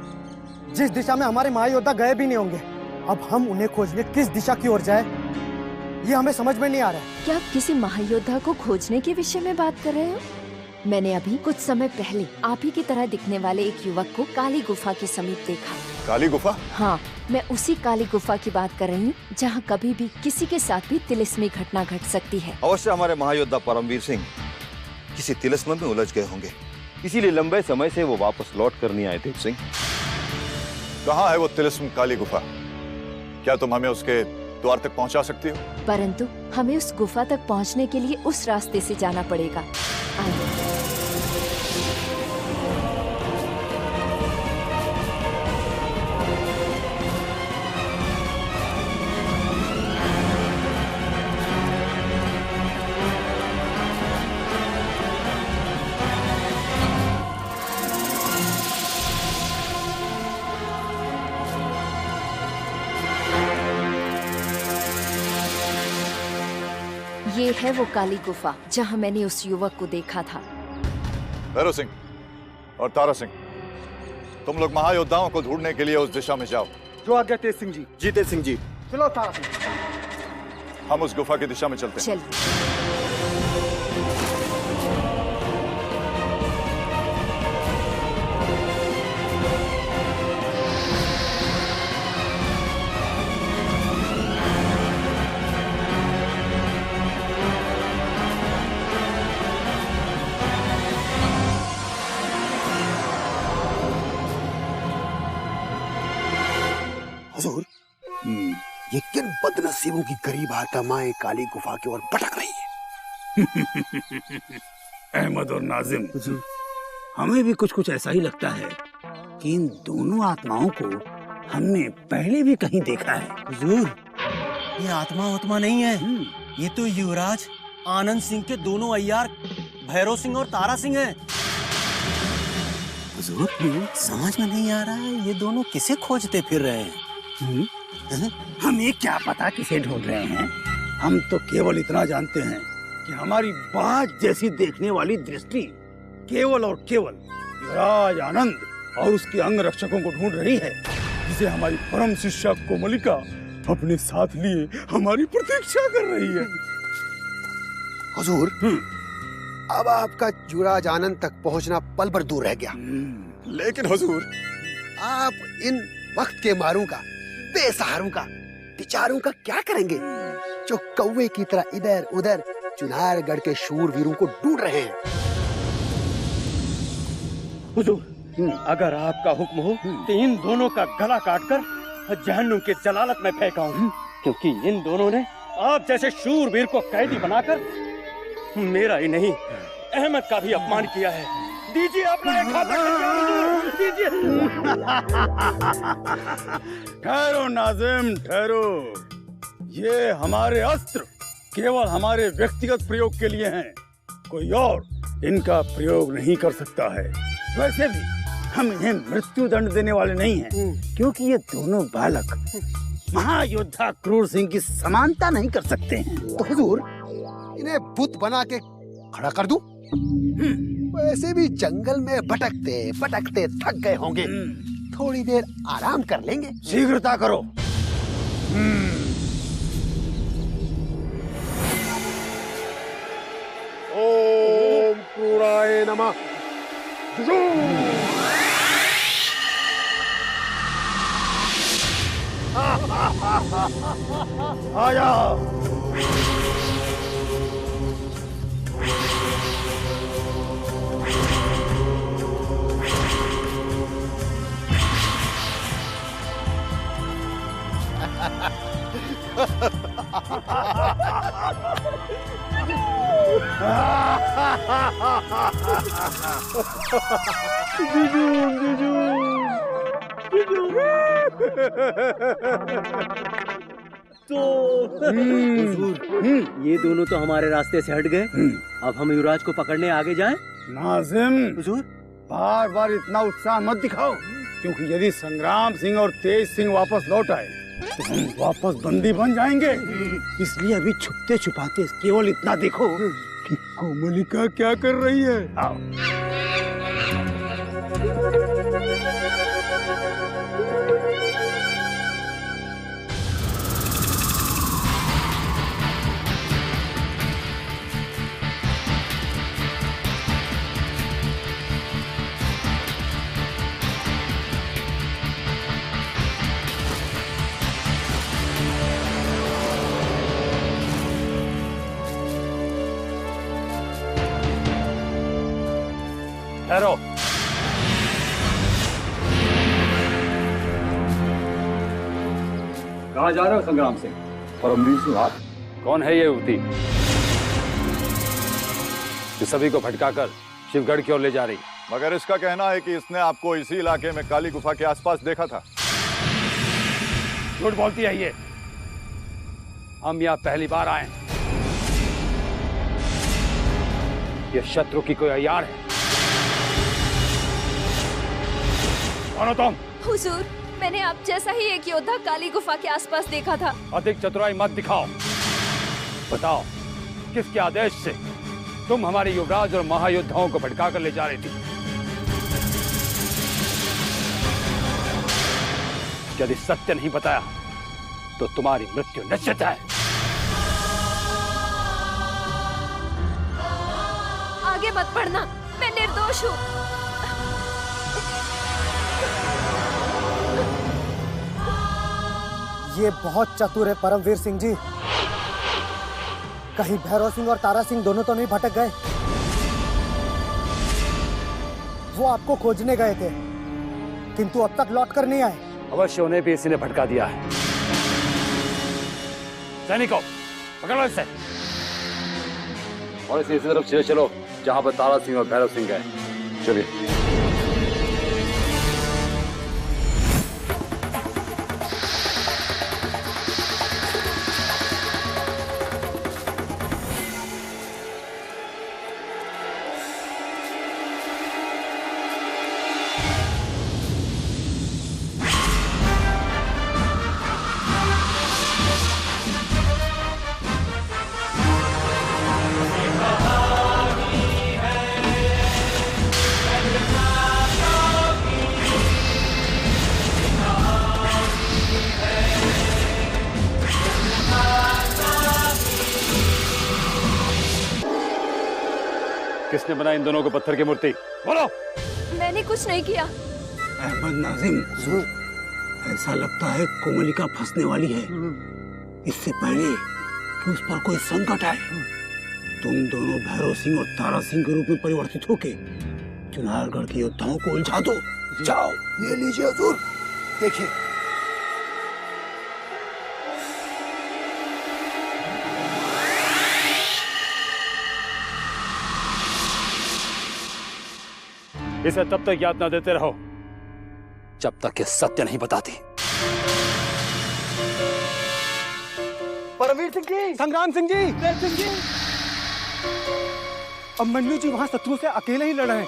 जिस दिशा में हमारे महायोद्धा गए भी नहीं होंगे। अब हम उन्हें खोजने किस दिशा की ओर जाए ये हमें समझ में नहीं आ रहा है। क्या आप किसी महायोद्धा को खोजने के विषय में बात कर रहे हो? मैंने अभी कुछ समय पहले आप ही की तरह दिखने वाले एक युवक को काली गुफा के समीप देखा। काली गुफा? हाँ, मैं उसी काली गुफा की बात कर रही हूँ जहाँ कभी भी किसी के साथ भी तिलिस्मी घटना घट सकती है। अवश्य हमारे महायोद्धा परमवीर सिंह किसी तिलिस्म में उलझ गए होंगे, इसीलिए लंबे समय से वो वापस लौट कर नहीं आए थे। सिंह, कहाँ है वो तिलिस्म काली गुफा? क्या तुम हमें उसके द्वार तक पहुंचा सकती हो? परंतु हमें उस गुफा तक पहुंचने के लिए उस रास्ते से जाना पड़ेगा। आइए। ये है वो काली गुफा जहाँ मैंने उस युवक को देखा था। भैरव सिंह और तारा सिंह, तुम लोग महायोद्धाओं को ढूंढने के लिए उस दिशा में जाओ। जो आज्ञा तेज सिंह जी। जी तेज सिंह जी। चलो तारा सिंह। हम उस गुफा की दिशा में चलते हैं। हुजूर, ये किन बदनसीबों की गरीब आत्माएं काली गुफा की ओर भटक रही है। अहमद और नाजिम, हुजूर, हमें भी कुछ कुछ ऐसा ही लगता है कि इन दोनों आत्माओं को हमने पहले भी कहीं देखा है। हुजूर, ये आत्मा नहीं है, ये तो युवराज आनंद सिंह के दोनों अय्यार भैरव सिंह और तारा सिंह हैं। हुजूर, समझ में नहीं आ रहा है ये दोनों किसे खोजते फिर रहे हैं। हमें क्या पता किसे ढूंढ रहे हैं। हम तो केवल इतना जानते हैं कि हमारी बात जैसी देखने वाली दृष्टि केवल और केवल युवराज आनंद और उसके अंग रक्षकों को ढूंढ रही है, जिसे हमारी परम शिष्या कोमलिका अपने साथ लिए हमारी प्रतीक्षा कर रही है। हुजूर, अब आपका युवराज आनंद तक पहुंचना पल भर दूर रह गया। लेकिन हुजूर, आप इन वक्त के मारूं का, बेसहारों का, बेचारों का क्या करेंगे जो कौवे की तरह इधर उधर चुनारगढ़ के शूरवीरों को ढूंढ रहे हैं। हुजूर, अगर आपका हुक्म हो तो इन दोनों का गला काटकर जहन्नुम के जलालत में फेंकाऊं, क्योंकि इन दोनों ने आप जैसे शूरवीर को कैदी बनाकर मेरा ही नहीं अहमद का भी अपमान किया है। दीजिए अपना एक हाथ, दीजिए। ठहरो नाजिम, ठहरो। ये हमारे अस्त्र केवल हमारे व्यक्तिगत प्रयोग के लिए हैं, कोई और इनका प्रयोग नहीं कर सकता है। वैसे भी हम इन्हें मृत्यु दंड देने वाले नहीं हैं, क्योंकि ये दोनों बालक महायोद्धा क्रूर सिंह की समानता नहीं कर सकते हैं। तो हुजूर, इन्हें बुत बना के खड़ा कर दूं? वैसे भी जंगल में भटकते भटकते थक गए होंगे, थोड़ी देर आराम कर लेंगे। शीघ्रता करो। ओम क्रूराय नमः। आया। ये दोनों तो हमारे रास्ते से हट गए। अब हम युवराज को पकड़ने आगे जाएं? नाजिम हुजूर, बार बार इतना उत्साह मत दिखाओ, क्योंकि यदि संग्राम सिंह और तेज सिंह वापस लौट आए तो हम वापस बंदी बन जाएंगे। इसलिए अभी छुपते छुपाते केवल इतना देखो कि कोमलिका क्या कर रही है। आओ। ठहरो। कहाँ जा रहे हो संग्राम सिंह? परमवीर सिंह आप? कौन है ये युवती जो सभी को भटकाकर शिवगढ़ की ओर ले जा रही? मगर इसका कहना है कि इसने आपको इसी इलाके में काली गुफा के आसपास देखा था। झूठ बोलती है ये। हम यहाँ पहली बार आए। ये शत्रु की कोई अय्यार है। कौन हो तुम? हुजूर, मैंने आप जैसा ही एक योद्धा काली गुफा के आसपास देखा था। अधिक चतुराई मत दिखाओ। बताओ, किसके आदेश से तुम हमारे युवराज और महायोद्धाओं को भटका कर ले जा रही थी? यदि सत्य नहीं बताया तो तुम्हारी मृत्यु निश्चित है। आगे मत बढ़ना, मैं निर्दोष हूँ। ये बहुत चतुर है परमवीर सिंह जी। कहीं भैरव सिंह और तारा सिंह दोनों तो नहीं भटक गए? वो आपको खोजने गए थे, किंतु अब तक लौट कर नहीं आए। अवश्य उन्हें भी इसी ने भटका दिया है। सैनिकों, पकड़ो इसे और इसी तरफ चले चलो जहां पर तारा सिंह और भैरव सिंह गए। चलिए। किसने बनाई इन दोनों को पत्थर की मूर्ति? बोलो। मैंने कुछ नहीं किया। अहमद नाजिम, ऐसा लगता है कोमलिका फंसने वाली है। इससे पहले कि उस पर कोई संकट आए, तुम दोनों भैरव सिंह और तारा सिंह के रूप में परिवर्तित होके चुनारगढ़ के योद्धाओं को उलझा दो। जाओ। ये लीजिए हुजूर, देखिए। इसे तब तक याद न देते रहो जब तक ये सत्य नहीं बताती। परमवीर सिंह जी, संग्राम सिंह जी, तेज सिंह जी। अभिमन्यु जी वहां शत्रु से अकेले ही लड़ रहे हैं।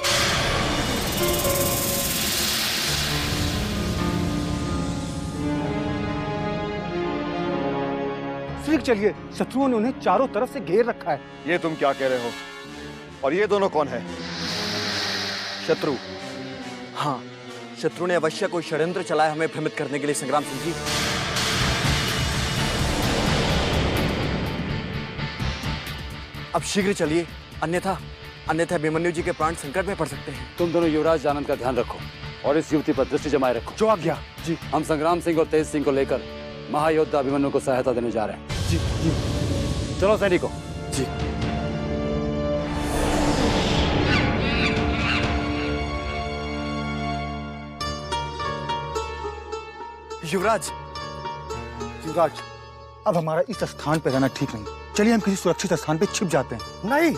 शीघ्र चलिए, शत्रुओं ने उन्हें चारों तरफ से घेर रखा है। ये तुम क्या कह रहे हो? और ये दोनों कौन है? शत्रु? हाँ, शत्रु ने अवश्य कोई षड्यंत्र चलाया हमें भ्रमित करने के लिए संग्राम सिंह जी। अब शीघ्र चलिए, अन्यथा अन्यथा अभिमन्यु जी के प्राण संकट में पड़ सकते हैं। तुम दोनों युवराज आनंद का ध्यान रखो और इस युवती पर दृष्टि जमाए रखो। जो आज्ञा जी। हम संग्राम सिंह और तेज सिंह को लेकर महायोद्धा अभिमन्यु को सहायता देने जा रहे हैं। जी जी। चलो सैनिकों। जी। युवराज, युवराज, अब हमारा इस स्थान पे रहना ठीक नहीं। चलिए हम किसी सुरक्षित स्थान पे छिप जाते हैं। नहीं,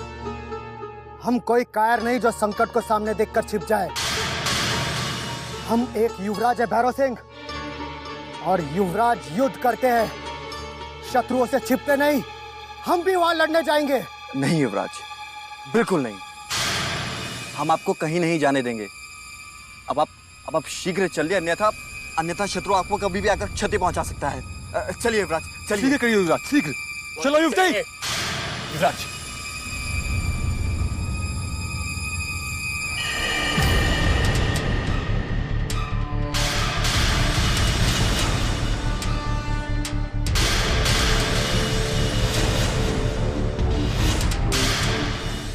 हम कोई कायर नहीं जो संकट को सामने देखकर छिप जाए। हम एक युवराज है भैरव सिंह, और युवराज युद्ध करते हैं, शत्रुओं से छिपते नहीं। हम भी वहां लड़ने जाएंगे। नहीं युवराज, बिल्कुल नहीं। हम आपको कहीं नहीं जाने देंगे। अब आप शीघ्र चलिए, अन्यथा शत्रु आपको कभी भी आकर क्षति पहुंचा सकता है। चलिए युवराज, चलिए। शीघ्र करिए युवराज, शीघ्र। चलो युवराज। युवराज,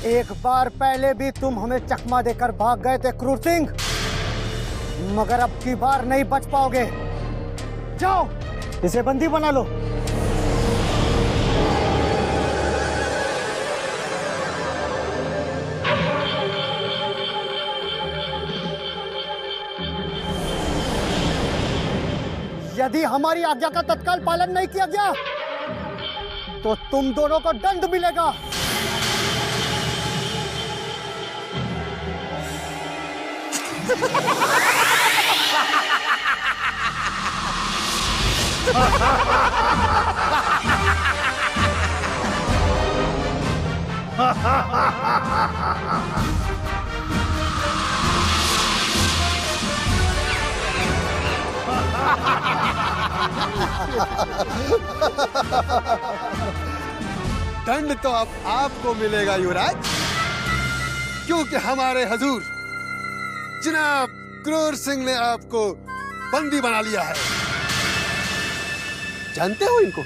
एक बार पहले भी तुम हमें चकमा देकर भाग गए थे क्रूर सिंह, मगर अब की बार नहीं बच पाओगे। जाओ, इसे बंदी बना लो। यदि हमारी आज्ञा का तत्काल पालन नहीं किया गया तो तुम दोनों को दंड मिलेगा। दंड तो अब आपको मिलेगा युवराज, क्योंकि हमारे हजूर जनाब क्रूर सिंह ने आपको बंदी बना लिया है। जानते हो इनको?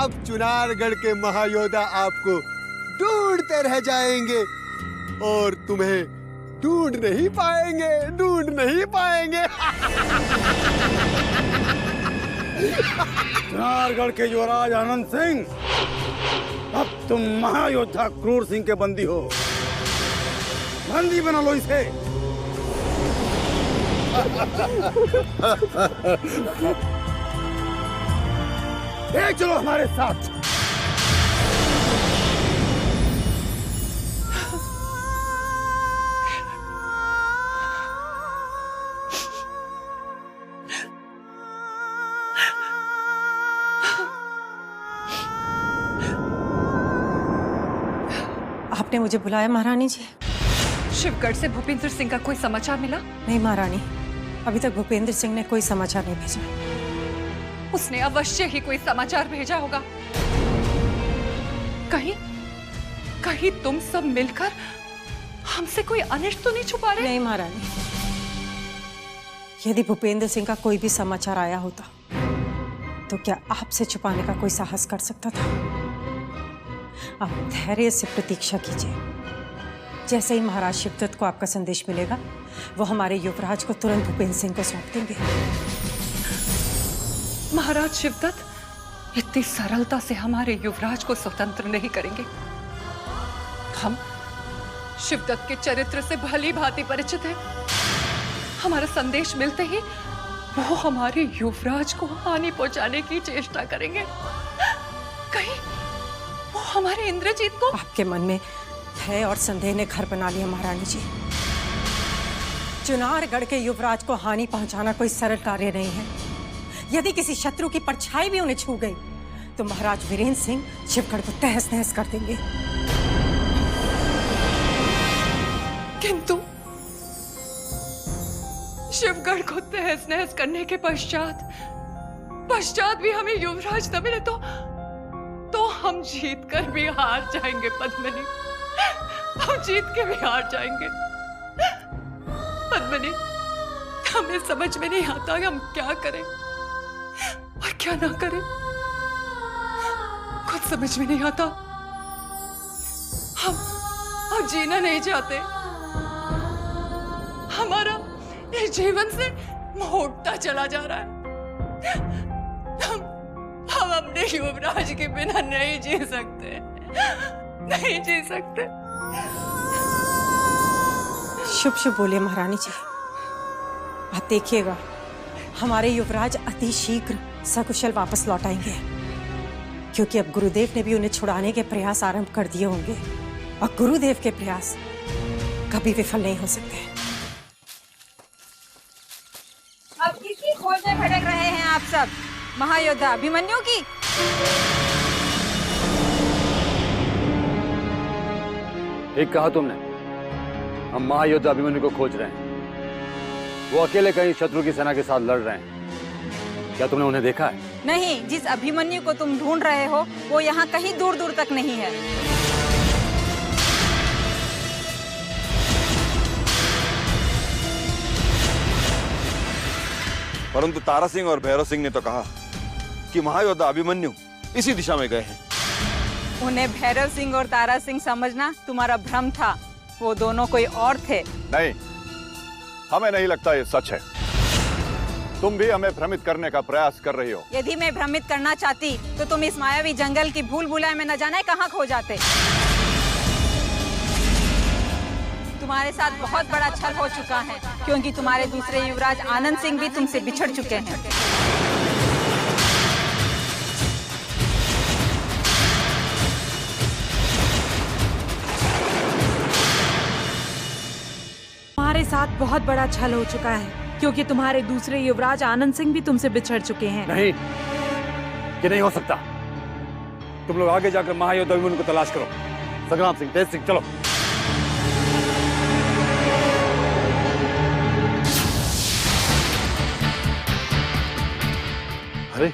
अब चुनारगढ़ के महायोद्धा आपको ढूंढते रह जाएंगे और तुम्हें ढूंढ नहीं पाएंगे। चुनारगढ़ के युवराज आनंद सिंह, अब तुम महायोद्धा क्रूर सिंह के बंदी हो। बंदी बना लो इसे। चलो हमारे साथ। आपने मुझे बुलाया महारानी जी? शिवगढ़ से भूपेंद्र सिंह का कोई समाचार मिला? नहीं महारानी, अभी तक भूपेंद्र सिंह ने कोई समाचार नहीं भेजा। उसने अवश्य ही कोई समाचार भेजा होगा। कहीं तुम सब मिलकर हमसे कोई अनिष्ट तो नहीं छुपा रहे? नहीं महारानी, यदि भूपेंद्र सिंह का कोई भी समाचार आया होता तो क्या आपसे छुपाने का कोई साहस कर सकता था? आप धैर्य से प्रतीक्षा कीजिए। जैसे ही महाराज शिवदत्त को आपका संदेश मिलेगा, वो हमारे युवराज को तुरंत भूपेंद्र सिंह को सौंप देंगे। महाराज शिवदत्त इतनी सरलता से हमारे युवराज को स्वतंत्र नहीं करेंगे। हम शिवदत्त के चरित्र से भली भांति परिचित हैं। हमारा संदेश मिलते ही वो हमारे युवराज को हानि पहुंचाने की चेष्टा करेंगे। कहीं वो हमारे इंद्रजीत को। आपके मन में भय और संदेह ने घर बना लिया महारानी जी। चुनारगढ़ के युवराज को हानि पहुंचाना कोई सरल कार्य नहीं है। यदि किसी शत्रु की परछाई भी उन्हें छू गई तो महाराज वीरेंद्र सिंह शिवगढ़ को तहस नहस कर देंगे। किंतु शिवगढ़ को तहस नहस करने के पश्चात भी हमें युवराज न मिले तो हम जीत कर भी हार जाएंगे पद्मिनी। हम जीत के भी हार जाएंगे पद्मिनी। हमें समझ में नहीं आता कि हम क्या करें और क्या ना करें। खुद समझ में नहीं आता जीना नहीं चाहते। हमारा ये जीवन से मोड़ता चला जा रहा है। हम अपने युवराज के बिना नहीं जी सकते, नहीं जी सकते। शुभ शुभ बोले महारानी जी। आप देखिएगा, हमारे युवराज अति शीघ्र सकुशल वापस लौट आएंगे, क्योंकि अब गुरुदेव ने भी उन्हें छुड़ाने के प्रयास आरंभ कर दिए होंगे, और गुरुदेव के प्रयास कभी विफल नहीं हो सकते। अब किसकी खोज में भटक रहे हैं आप सब? महायोद्धा अभिमन्यु की? ठीक कहा तुमने, हम महायोद्धा अभिमन्यु को खोज रहे हैं। वो अकेले कहीं शत्रु की सेना के साथ लड़ रहे हैं। क्या तुमने उन्हें देखा है? नहीं, जिस अभिमन्यु को तुम ढूंढ रहे हो वो यहाँ कहीं दूर दूर तक नहीं है। परंतु तारा सिंह और भैरव सिंह ने तो कहा कि महायोद्धा अभिमन्यु इसी दिशा में गए हैं। उन्हें भैरव सिंह और तारा सिंह समझना तुम्हारा भ्रम था, वो दोनों कोई और थे। नहीं, हमें नहीं लगता ये सच है। तुम भी हमें भ्रमित करने का प्रयास कर रही हो। यदि मैं भ्रमित करना चाहती तो तुम इस मायावी जंगल की भूल भुलाए में न जाने कहाँ खो जाते। तुम्हारे साथ बहुत बड़ा छल हो चुका है, क्योंकि तुम्हारे दूसरे युवराज आनंद सिंह भी तुमसे बिछड़ चुके हैं। तुम्हारे साथ बहुत बड़ा छल हो चुका है, क्योंकि तुम्हारे दूसरे युवराज आनंद सिंह भी तुमसे बिछड़ चुके हैं। नहीं, ये नहीं हो सकता। तुम लोग आगे जाकर महायोद्धा अभिमन्यु को तलाश करो। संग्राम सिंह, तेज सिंह, चलो। अरे,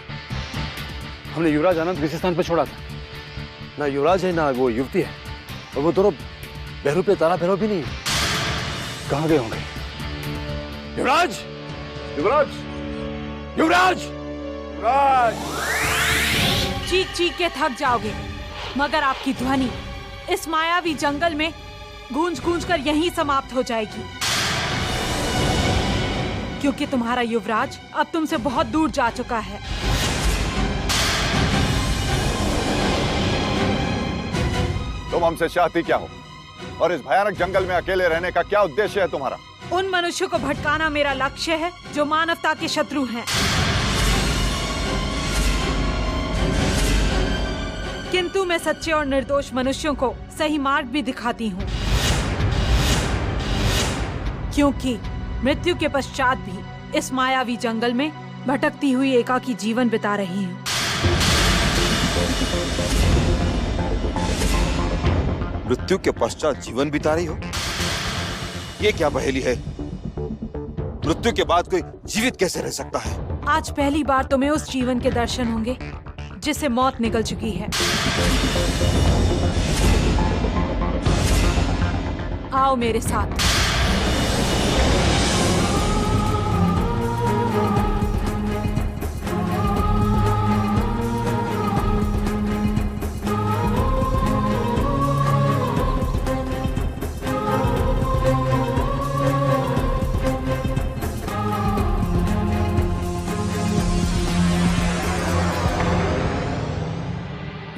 हमने युवराज आनंद किसी स्थान पर छोड़ा था। ना युवराज है, ना वो युवती है, और वो दोनों भैरव पे तारा भैरव भी नहीं है। कहाँ गए होंगे? युवराज! युवराज! युवराज! युवराज! चीख चीख के थक जाओगे, मगर आपकी ध्वनि इस मायावी जंगल में गूंज गूंज कर यहीं समाप्त हो जाएगी, क्योंकि तुम्हारा युवराज अब तुमसे बहुत दूर जा चुका है। तुम हमसे चाहती क्या हो, और इस भयानक जंगल में अकेले रहने का क्या उद्देश्य है तुम्हारा? उन मनुष्यों को भटकाना मेरा लक्ष्य है जो मानवता के शत्रु हैं। किंतु मैं सच्चे और निर्दोष मनुष्यों को सही मार्ग भी दिखाती हूँ, क्योंकि मृत्यु के पश्चात भी इस मायावी जंगल में भटकती हुई एकाकी जीवन बिता रही हूँ। मृत्यु के पश्चात जीवन बिता रही हो? ये क्या पहेली है? मृत्यु के बाद कोई जीवित कैसे रह सकता है? आज पहली बार तुम्हें उस जीवन के दर्शन होंगे जिसे मौत निकल चुकी है। आओ मेरे साथ।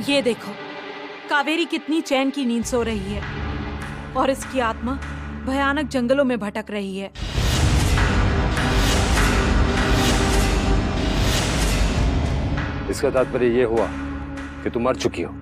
ये देखो, कावेरी कितनी चैन की नींद सो रही है, और इसकी आत्मा भयानक जंगलों में भटक रही है। इसका तात्पर्य ये हुआ कि तुम मर चुकी हो।